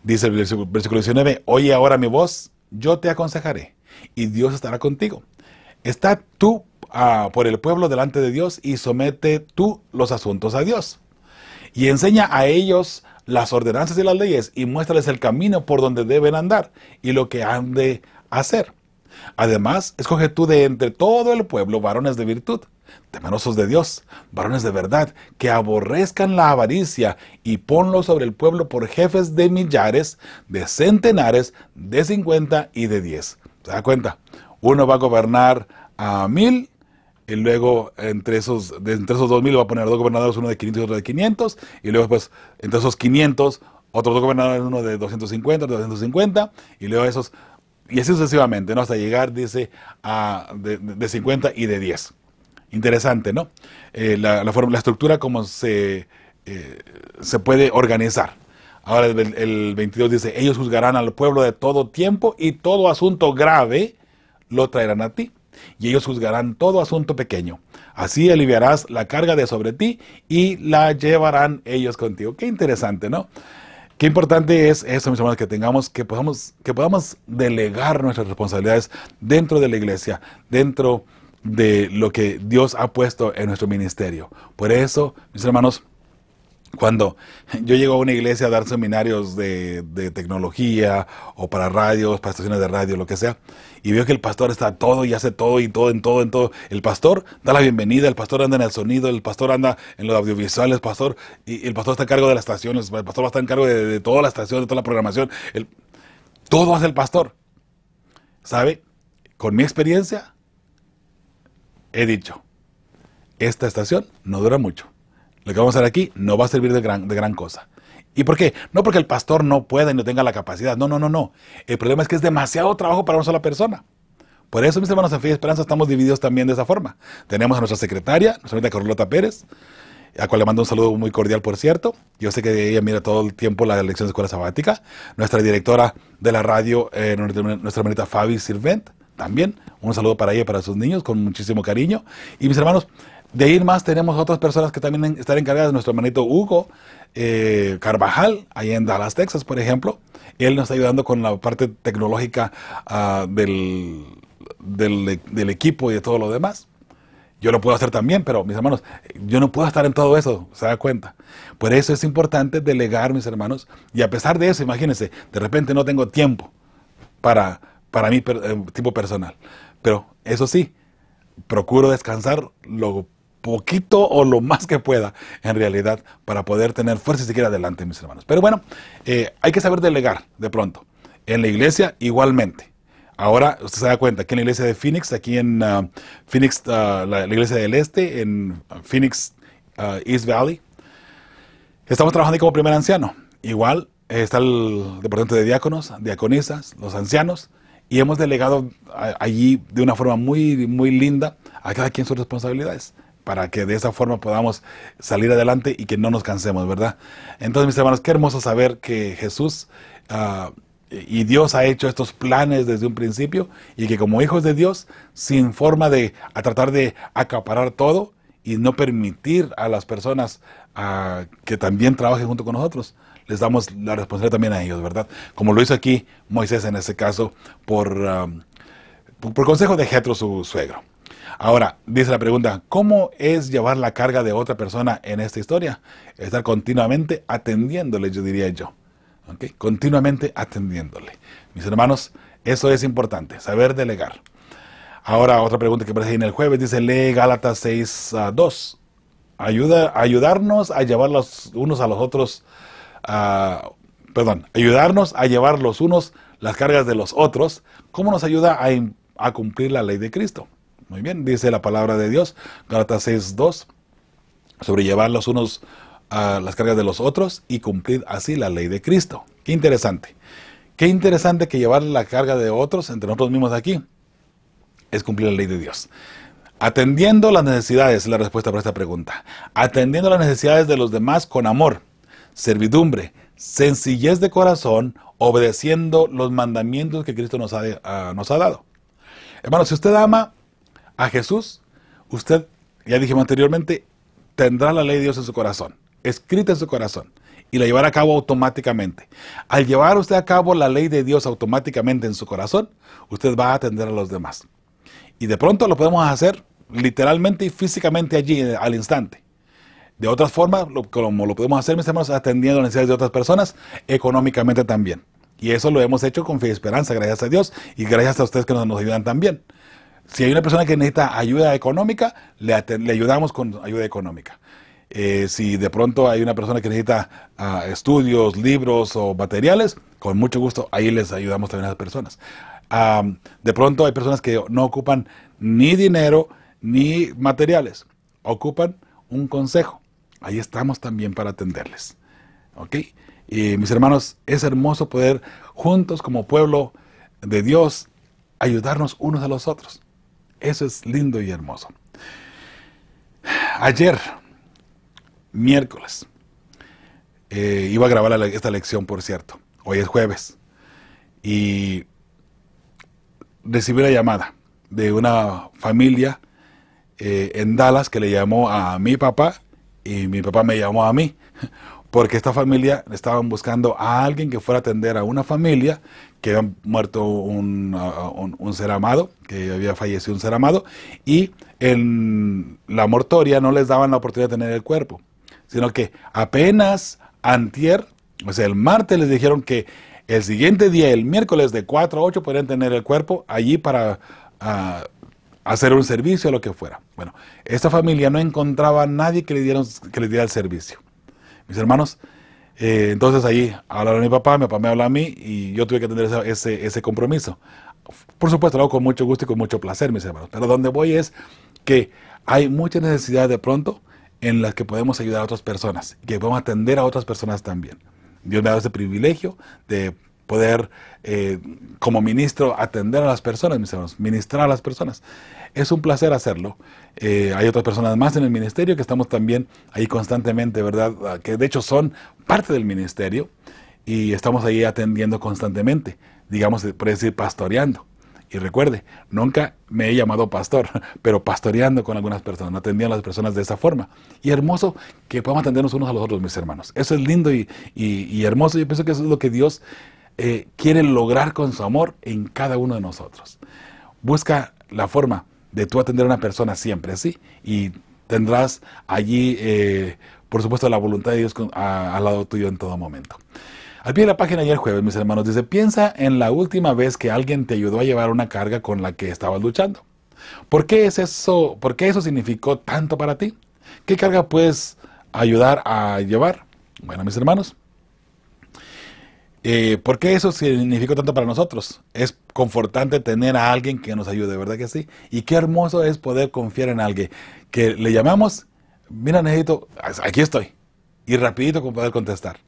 Dice el versículo 19, oye ahora mi voz, yo te aconsejaré, y Dios estará contigo. Está tú por el pueblo delante de Dios y somete tú los asuntos a Dios. Y enseña a ellos las ordenanzas y las leyes y muéstrales el camino por donde deben andar y lo que han de hacer. Además, escoge tú de entre todo el pueblo varones de virtud, temerosos de Dios, varones de verdad, que aborrezcan la avaricia, y ponlos sobre el pueblo por jefes de millares, de centenares, de 50 y de 10. ¿Se da cuenta? Uno va a gobernar a 1000, y luego entre esos 2000 va a poner dos gobernadores, uno de 500 y otro de 500, y luego pues entre esos 500, otros dos gobernadores, uno de 250, otro de 250, y luego esos, y así sucesivamente, ¿no? Hasta llegar, dice, de 50 y de 10. Interesante, ¿no? La estructura como se puede organizar. Ahora el 22 dice, ellos juzgarán al pueblo de todo tiempo y todo asunto grave lo traerán a ti. Y ellos juzgarán todo asunto pequeño. Así aliviarás la carga de sobre ti y la llevarán ellos contigo. Qué interesante, ¿no? Qué importante es eso, mis hermanos, que podamos delegar nuestras responsabilidades dentro de la iglesia, dentro de lo que Dios ha puesto en nuestro ministerio. Por eso, mis hermanos, cuando yo llego a una iglesia a dar seminarios de tecnología o para radios, para estaciones de radio, lo que sea, y veo que el pastor está todo y hace todo y todo en todo. El pastor da la bienvenida, el pastor anda en el sonido, el pastor anda en los audiovisuales, el pastor está a cargo de las estaciones, el pastor va a estar en cargo de toda la estación, de toda la programación. Todo hace el pastor. ¿Sabe? Con mi experiencia, he dicho, esta estación no dura mucho. Lo que vamos a hacer aquí no va a servir de gran cosa. ¿Y por qué? No porque el pastor no pueda y no tenga la capacidad. No. El problema es que es demasiado trabajo para una sola persona. Por eso, mis hermanos, en Fe y Esperanza estamos divididos también de esa forma. Tenemos a nuestra secretaria, nuestra señorita Carlota Pérez, a cual le mando un saludo muy cordial, por cierto. Yo sé que ella mira todo el tiempo la lección de escuela sabática. Nuestra directora de la radio, nuestra señorita Fabi Sirvent, también. Un saludo para ella y para sus niños, con muchísimo cariño. Y mis hermanos, de ahí más tenemos otras personas que también están encargadas. Nuestro hermanito Hugo Carvajal, ahí en Dallas, Texas, por ejemplo. Él nos está ayudando con la parte tecnológica del equipo y de todo lo demás. Yo lo puedo hacer también, pero mis hermanos, yo no puedo estar en todo eso, ¿se da cuenta? Por eso es importante delegar, mis hermanos. Y a pesar de eso, imagínense, de repente no tengo tiempo para mí, tipo personal. Pero eso sí, procuro descansar lo poquito o lo más que pueda, en realidad, para poder tener fuerza y seguir adelante, mis hermanos. Pero bueno, hay que saber delegar de pronto. En la iglesia, igualmente. Ahora, usted se da cuenta, aquí en la iglesia de Phoenix, aquí en Phoenix, la iglesia del Este, en Phoenix, East Valley, estamos trabajando ahí como primer anciano. Igual está el departamento de diáconos, diaconisas, los ancianos, y hemos delegado allí de una forma muy, muy linda a cada quien sus responsabilidades, para que de esa forma podamos salir adelante y que no nos cansemos, ¿verdad? Entonces, mis hermanos, qué hermoso saber que Jesús y Dios ha hecho estos planes desde un principio, y que como hijos de Dios, sin forma de tratar de acaparar todo y no permitir a las personas que también trabajen junto con nosotros, les damos la responsabilidad también a ellos, ¿verdad? Como lo hizo aquí Moisés en ese caso, por consejo de Jetro, su suegro. Ahora, dice la pregunta, ¿cómo es llevar la carga de otra persona en esta historia? Estar continuamente atendiéndole, yo diría yo. ¿Okay? Continuamente atendiéndole. Mis hermanos, eso es importante, saber delegar. Ahora, otra pregunta que aparece ahí en el jueves, dice, lee Gálatas 6:2. Ayudarnos a llevar los unos a los otros, ayudarnos a llevar los unos las cargas de los otros. ¿Cómo nos ayuda a cumplir la ley de Cristo? Muy bien, dice la palabra de Dios, Gálatas 6:2, sobre llevar los unos las cargas de los otros y cumplir así la ley de Cristo. Qué interesante. Qué interesante que llevar la carga de otros entre nosotros mismos aquí es cumplir la ley de Dios. Atendiendo las necesidades, es la respuesta para esta pregunta. Atendiendo las necesidades de los demás con amor, servidumbre, sencillez de corazón, obedeciendo los mandamientos que Cristo nos ha dado. Hermano, si usted ama a Jesús, usted, ya dijimos anteriormente, tendrá la ley de Dios en su corazón, escrita en su corazón, y la llevará a cabo automáticamente. Al llevar usted a cabo la ley de Dios automáticamente en su corazón, usted va a atender a los demás. Y de pronto lo podemos hacer literalmente y físicamente allí, al instante. De otras formas, como lo podemos hacer, mis hermanos, atendiendo las necesidades de otras personas, económicamente también. Y eso lo hemos hecho con fe y esperanza, gracias a Dios, y gracias a ustedes que nos ayudan también. Si hay una persona que necesita ayuda económica, le ayudamos con ayuda económica. Si de pronto hay una persona que necesita estudios, libros o materiales, con mucho gusto ahí les ayudamos también a las personas. De pronto hay personas que no ocupan ni dinero ni materiales, ocupan un consejo. Ahí estamos también para atenderles. ¿Ok? Y mis hermanos, es hermoso poder juntos como pueblo de Dios ayudarnos unos a los otros. Eso es lindo y hermoso. Ayer, miércoles, iba a grabar esta lección, por cierto. Hoy es jueves. Y recibí la llamada de una familia en Dallas que le llamó a mi papá y mi papá me llamó a mí. Porque esta familia estaban buscando a alguien que fuera a atender a una familia que había muerto un ser amado, que había fallecido un ser amado, y en la mortoria no les daban la oportunidad de tener el cuerpo, sino que apenas antier, o sea, el martes les dijeron que el siguiente día, el miércoles de 4 a 8, podrían tener el cuerpo allí para hacer un servicio o lo que fuera. Bueno, esta familia no encontraba a nadie que les diera el servicio. Mis hermanos, entonces ahí hablaron a mi papá me habla a mí y yo tuve que atender ese compromiso. Por supuesto, lo hago con mucho gusto y con mucho placer, mis hermanos. Pero donde voy es que hay mucha necesidad de pronto en las que podemos ayudar a otras personas, que podemos atender a otras personas también. Dios me ha dado ese privilegio de poder, como ministro, atender a las personas, mis hermanos, ministrar a las personas. Es un placer hacerlo. Hay otras personas más en el ministerio que estamos también ahí constantemente, ¿verdad? Que de hecho son parte del ministerio y estamos ahí atendiendo constantemente, digamos, por decir, pastoreando. Y recuerde, nunca me he llamado pastor, pero pastoreando con algunas personas, atendiendo a las personas de esa forma. Y hermoso que podamos atendernos unos a los otros, mis hermanos. Eso es lindo y hermoso. Yo pienso que eso es lo que Dios quiere lograr con su amor en cada uno de nosotros. Busca la forma de tú atender a una persona siempre, ¿sí? Y tendrás allí, por supuesto, la voluntad de Dios al lado tuyo en todo momento. Al pie de la página ayer jueves, mis hermanos, dice, piensa en la última vez que alguien te ayudó a llevar una carga con la que estabas luchando. ¿Por qué eso significó tanto para ti? ¿Qué carga puedes ayudar a llevar? Bueno, mis hermanos, ¿por qué eso significó tanto para nosotros? Es confortante tener a alguien que nos ayude, ¿verdad que sí? Y qué hermoso es poder confiar en alguien que le llamamos, mira, necesito, aquí estoy, y rapidito poder contestar.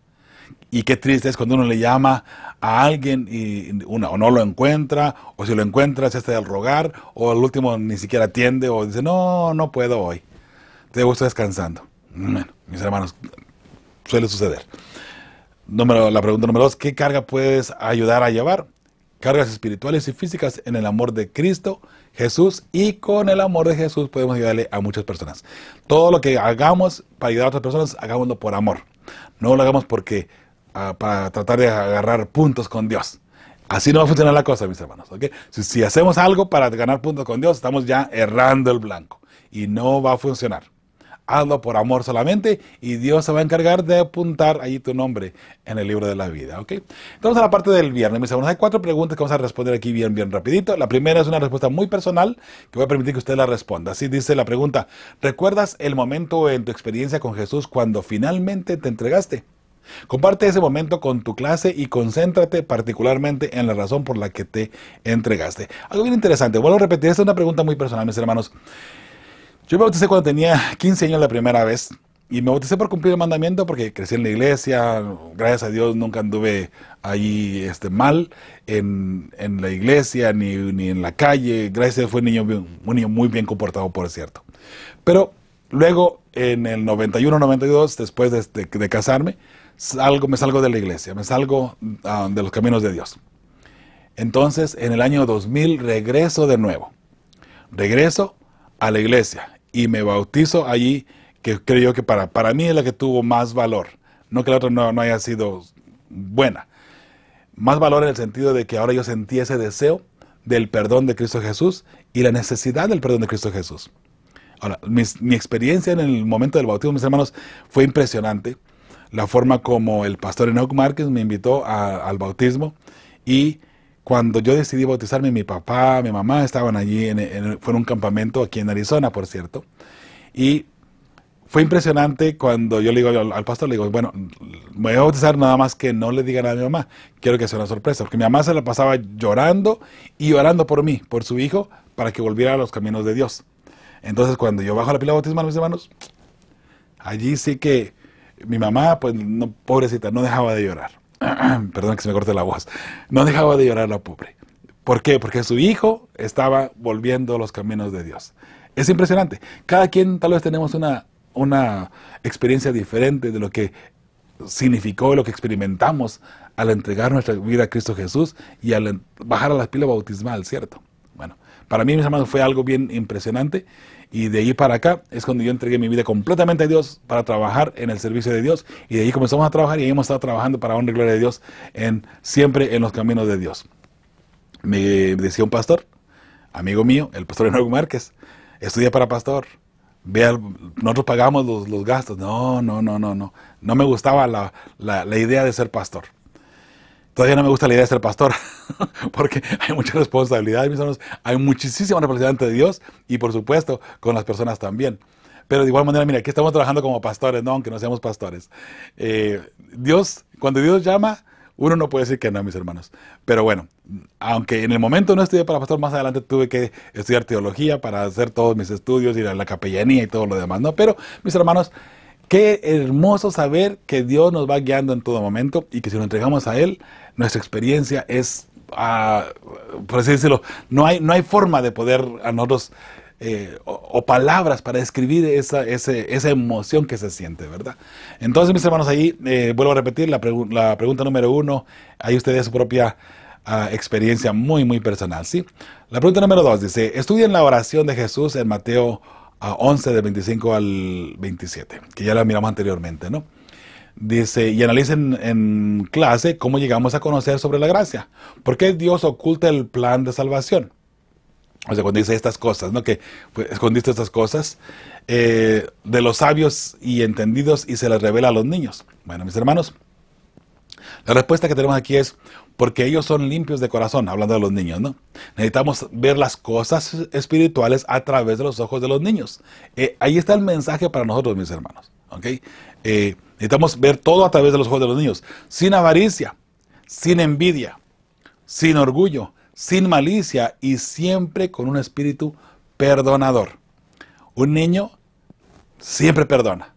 Y qué triste es cuando uno le llama a alguien y uno o no lo encuentra, o si lo encuentra se hace del rogar, o al último ni siquiera atiende, o dice, no puedo hoy, estoy descansando. Bueno, mis hermanos, suele suceder. La pregunta número 2, ¿qué carga puedes ayudar a llevar? Cargas espirituales y físicas en el amor de Cristo Jesús, y con el amor de Jesús podemos ayudarle a muchas personas. Todo lo que hagamos para ayudar a otras personas, hagámoslo por amor. No lo hagamos para tratar de agarrar puntos con Dios. Así no va a funcionar la cosa, mis hermanos. ¿Okay? Si hacemos algo para ganar puntos con Dios, estamos ya errando el blanco. Y no va a funcionar. Hazlo por amor solamente y Dios se va a encargar de apuntar allí tu nombre en el libro de la vida. ¿Ok? Entonces a la parte del viernes, mis hermanos, hay 4 preguntas que vamos a responder aquí bien rapidito. La primera es una respuesta muy personal que voy a permitir que usted la responda. Así dice la pregunta: ¿recuerdas el momento en tu experiencia con Jesús cuando finalmente te entregaste? Comparte ese momento con tu clase y concéntrate particularmente en la razón por la que te entregaste. Algo bien interesante, vuelvo a repetir, esta es una pregunta muy personal, mis hermanos. Yo me bauticé cuando tenía 15 años la primera vez, y me bauticé por cumplir el mandamiento porque crecí en la iglesia. Gracias a Dios nunca anduve ahí mal en la iglesia ni en la calle. Gracias a Dios fue un niño muy bien comportado, por cierto. Pero luego, en el 91-92, después de casarme, me salgo de la iglesia, me salgo de los caminos de Dios. Entonces, en el año 2000, regreso de nuevo. Regreso a la iglesia y me bautizo allí, que creo yo que para mí es la que tuvo más valor. No que la otra no haya sido buena. Más valor en el sentido de que ahora yo sentí ese deseo del perdón de Cristo Jesús y la necesidad del perdón de Cristo Jesús. Ahora, mi experiencia en el momento del bautismo, mis hermanos, fue impresionante. La forma como el pastor Enoch Márquez me invitó al bautismo, y cuando yo decidí bautizarme, mi papá, mi mamá estaban allí, fue en un campamento aquí en Arizona, por cierto, y fue impresionante cuando yo le digo al pastor, le digo, bueno, me voy a bautizar, nada más que no le digan a mi mamá, quiero que sea una sorpresa, porque mi mamá se la pasaba llorando y orando por mí, por su hijo, para que volviera a los caminos de Dios. Entonces, cuando yo bajo la pila bautismal, mis hermanos, allí sí que mi mamá, pues, no, pobrecita, no dejaba de llorar. Perdón que se me corte la voz. No dejaba de llorar la pobre. ¿Por qué? Porque su hijo estaba volviendo a los caminos de Dios. Es impresionante. Cada quien tal vez tenemos una experiencia diferente de lo que significó y lo que experimentamos al entregar nuestra vida a Cristo Jesús y al bajar a la pila bautismal, ¿cierto? Bueno, para mí, mis hermanos, fue algo bien impresionante, y de ahí para acá es cuando yo entregué mi vida completamente a Dios para trabajar en el servicio de Dios, y de ahí comenzamos a trabajar y ahí hemos estado trabajando para honra y gloria de Dios, siempre en los caminos de Dios. Me decía un pastor, amigo mío, el pastor Enoch Márquez, estudia para pastor, nosotros pagamos los gastos. No me gustaba la idea de ser pastor. Todavía no me gusta la idea de ser pastor, porque hay mucha responsabilidad, mis hermanos, hay muchísima responsabilidad ante Dios y, por supuesto, con las personas también. Pero de igual manera, mira, aquí estamos trabajando como pastores, no, aunque no seamos pastores. Cuando Dios llama, uno no puede decir que no, mis hermanos. Pero bueno, aunque en el momento no estudié para pastor, más adelante tuve que estudiar teología para hacer todos mis estudios, ir a la capellanía y todo lo demás, ¿no? Pero, mis hermanos, qué hermoso saber que Dios nos va guiando en todo momento, y que si nos entregamos a Él, nuestra experiencia es, por así decirlo, no hay forma de poder a nosotros, o palabras para describir esa emoción que se siente, ¿verdad? Entonces, mis hermanos, ahí vuelvo a repetir la pregunta número 1, ahí ustedes su propia experiencia muy, muy personal, ¿sí? La pregunta número 2 dice, estudien la oración de Jesús en Mateo 11, del 25 al 27, que ya la miramos anteriormente, ¿no? Dice, y analicen en clase cómo llegamos a conocer sobre la gracia. ¿Por qué Dios oculta el plan de salvación? O sea, cuando dice estas cosas, ¿no? Que pues, escondiste estas cosas de los sabios y entendidos y se las revela a los niños. Bueno, mis hermanos, la respuesta que tenemos aquí es porque ellos son limpios de corazón, hablando de los niños, ¿no? Necesitamos ver las cosas espirituales a través de los ojos de los niños. Ahí está el mensaje para nosotros, mis hermanos, ¿ok? Necesitamos ver todo a través de los ojos de los niños, sin avaricia, sin envidia, sin orgullo, sin malicia, y siempre con un espíritu perdonador. Un niño siempre perdona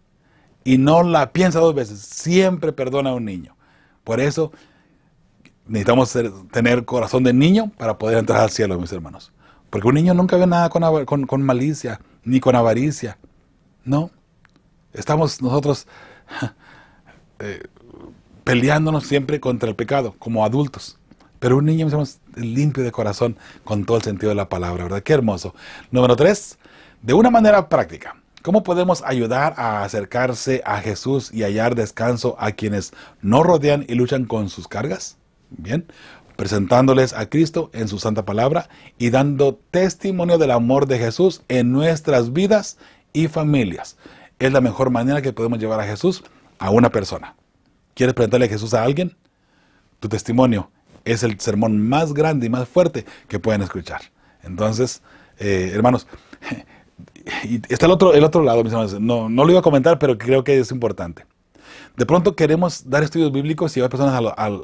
y no la piensa dos veces, siempre perdona a un niño. Por eso necesitamos tener corazón de niño para poder entrar al cielo, mis hermanos. Porque un niño nunca ve nada con malicia, ni con avaricia. No. Estamos nosotros peleándonos siempre contra el pecado, como adultos. Pero un niño, mis hermanos, limpio de corazón, con todo el sentido de la palabra, ¿verdad? Qué hermoso. Número 3, de una manera práctica, ¿cómo podemos ayudar a acercarse a Jesús y hallar descanso a quienes nos rodean y luchan con sus cargas? Bien, presentándoles a Cristo en su santa palabra y dando testimonio del amor de Jesús en nuestras vidas y familias. Es la mejor manera que podemos llevar a Jesús a una persona. ¿Quieres presentarle a Jesús a alguien? Tu testimonio es el sermón más grande y más fuerte que pueden escuchar. Entonces, hermanos, y está el otro lado, mis hermanos. No lo iba a comentar, pero creo que es importante. De pronto queremos dar estudios bíblicos y llevar personas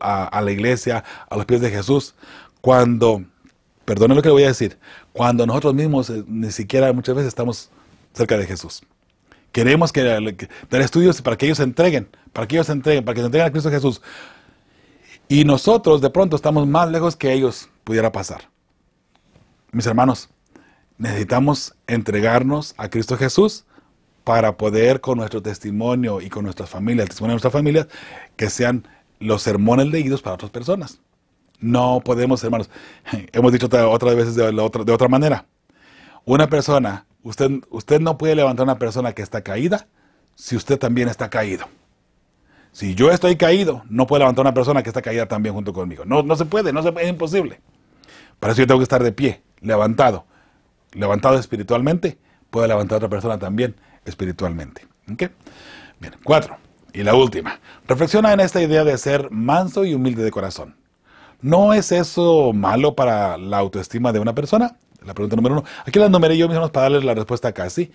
a la iglesia, a los pies de Jesús, cuando, perdonen lo que le voy a decir, cuando nosotros mismos ni siquiera muchas veces estamos cerca de Jesús. Queremos dar estudios para que ellos se entreguen, para que se entreguen a Cristo Jesús. Y nosotros de pronto estamos más lejos que ellos pudiera pasar. Mis hermanos, necesitamos entregarnos a Cristo Jesús para poder, con nuestro testimonio y con nuestras familias, el testimonio de nuestras familias, que sean los sermones leídos para otras personas. No podemos, hermanos, hemos dicho otras veces de otra manera. Una persona, usted no puede levantar a una persona que está caída si usted también está caído. Si yo estoy caído, no puedo levantar a una persona que está caída también junto conmigo. No se puede, es imposible. Para eso yo tengo que estar de pie, levantado. Levantado espiritualmente, puedo levantar a otra persona también espiritualmente. ¿Ok? Bien, 4. Y la última. Reflexiona en esta idea de ser manso y humilde de corazón. ¿No es eso malo para la autoestima de una persona? La pregunta número 1. Aquí la numeré yo mismo para darles la respuesta acá, ¿sí?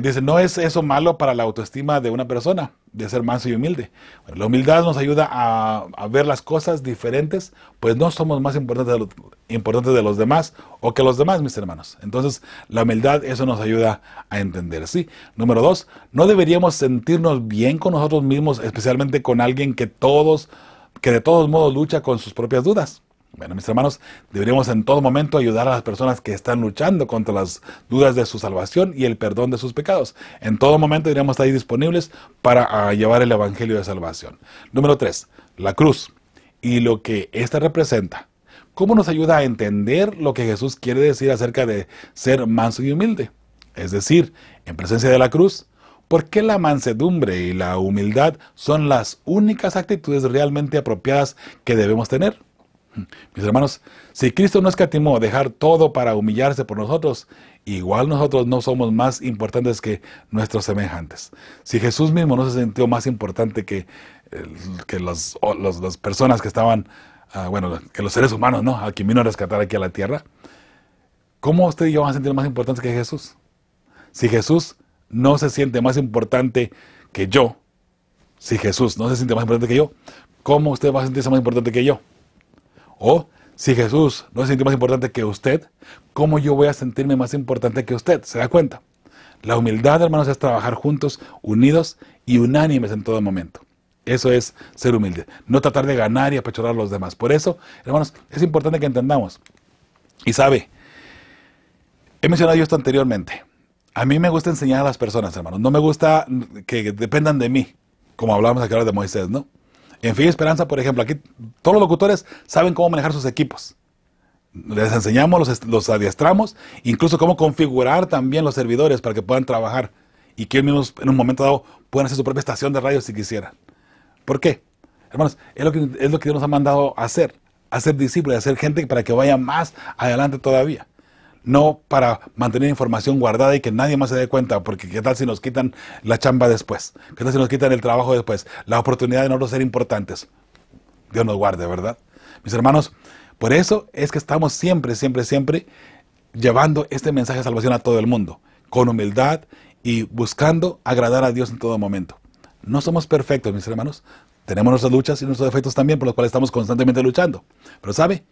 Dice, ¿no es eso malo para la autoestima de una persona? De ser manso y humilde. Bueno, la humildad nos ayuda a ver las cosas diferentes, pues no somos más importantes de los demás o que los demás, mis hermanos. Entonces, la humildad, eso nos ayuda a entender, ¿sí? Número 2, no deberíamos sentirnos bien con nosotros mismos, especialmente con alguien que de todos modos lucha con sus propias dudas. Bueno, mis hermanos, deberíamos en todo momento ayudar a las personas que están luchando contra las dudas de su salvación y el perdón de sus pecados. En todo momento deberíamos estar ahí disponibles para llevar el evangelio de salvación. Número 3, la cruz y lo que ésta representa. ¿Cómo nos ayuda a entender lo que Jesús quiere decir acerca de ser manso y humilde? Es decir, en presencia de la cruz, ¿por qué la mansedumbre y la humildad son las únicas actitudes realmente apropiadas que debemos tener? Mis hermanos, si Cristo no escatimó dejar todo para humillarse por nosotros, igual nosotros no somos más importantes que nuestros semejantes. Si Jesús mismo no se sintió más importante que las personas que estaban, que los seres humanos, ¿no? A quien vino a rescatar aquí a la tierra, ¿cómo usted y yo vamos a sentir más importantes que Jesús? Si Jesús no se siente más importante que yo, si Jesús no se siente más importante que yo, ¿cómo usted va a sentirse más importante que yo? O, si Jesús no se siente más importante que usted, ¿cómo yo voy a sentirme más importante que usted? ¿Se da cuenta? La humildad, hermanos, es trabajar juntos, unidos y unánimes en todo momento. Eso es ser humilde. No tratar de ganar y apechurar a los demás. Por eso, hermanos, es importante que entendamos. Y sabe, he mencionado yo esto anteriormente. A mí me gusta enseñar a las personas, hermanos. No me gusta que dependan de mí, como hablábamos aquí ahora de Moisés, ¿no? En Fe y Esperanza, por ejemplo, aquí todos los locutores saben cómo manejar sus equipos. Les enseñamos, los adiestramos, incluso cómo configurar también los servidores para que puedan trabajar y que ellos mismos en un momento dado puedan hacer su propia estación de radio si quisieran. ¿Por qué? Hermanos, es lo que Dios nos ha mandado a hacer discípulos, a hacer gente para que vaya más adelante todavía. No para mantener información guardada y que nadie más se dé cuenta, porque qué tal si nos quitan la chamba después, qué tal si nos quitan el trabajo después, la oportunidad de nosotros ser importantes. Dios nos guarde, ¿verdad? Mis hermanos, por eso es que estamos siempre llevando este mensaje de salvación a todo el mundo, con humildad y buscando agradar a Dios en todo momento. No somos perfectos, mis hermanos, tenemos nuestras luchas y nuestros defectos también, por los cuales estamos constantemente luchando. Pero ¿sabe?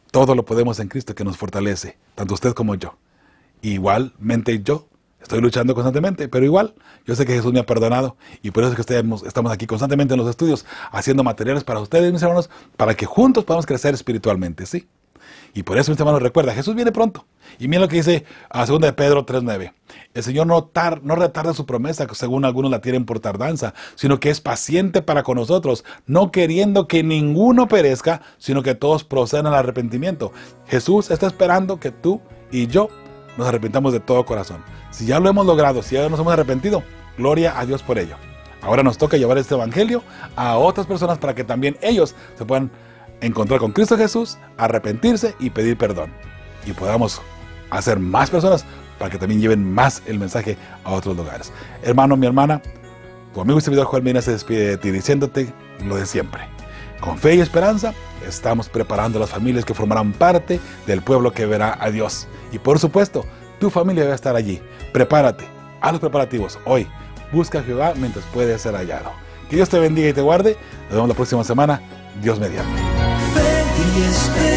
Todo lo podemos en Cristo que nos fortalece, tanto usted como yo. Igualmente yo estoy luchando constantemente, pero igual yo sé que Jesús me ha perdonado y por eso es que estamos aquí constantemente en los estudios haciendo materiales para ustedes, mis hermanos, para que juntos podamos crecer espiritualmente, ¿sí? Y por eso, mis hermanos, recuerda, Jesús viene pronto. Y miren lo que dice a 2 de Pedro 3:9. El Señor no retarda su promesa, según algunos la tienen por tardanza, sino que es paciente para con nosotros, no queriendo que ninguno perezca, sino que todos procedan al arrepentimiento. Jesús está esperando que tú y yo nos arrepentamos de todo corazón. Si ya lo hemos logrado, si ya nos hemos arrepentido, gloria a Dios por ello. Ahora nos toca llevar este evangelio a otras personas para que también ellos se puedan encontrar con Cristo Jesús, arrepentirse y pedir perdón. Y podamos hacer más personas para que también lleven más el mensaje a otros lugares. Hermano, mi hermana, tu amigo y servidor Joel Medina se despide de ti diciéndote lo de siempre. Con fe y esperanza estamos preparando a las familias que formarán parte del pueblo que verá a Dios. Y por supuesto, tu familia debe estar allí. Prepárate, haz los preparativos hoy. Busca a Jehová mientras puede ser hallado. Que Dios te bendiga y te guarde. Nos vemos la próxima semana. Dios mediante. Fe y esperanza.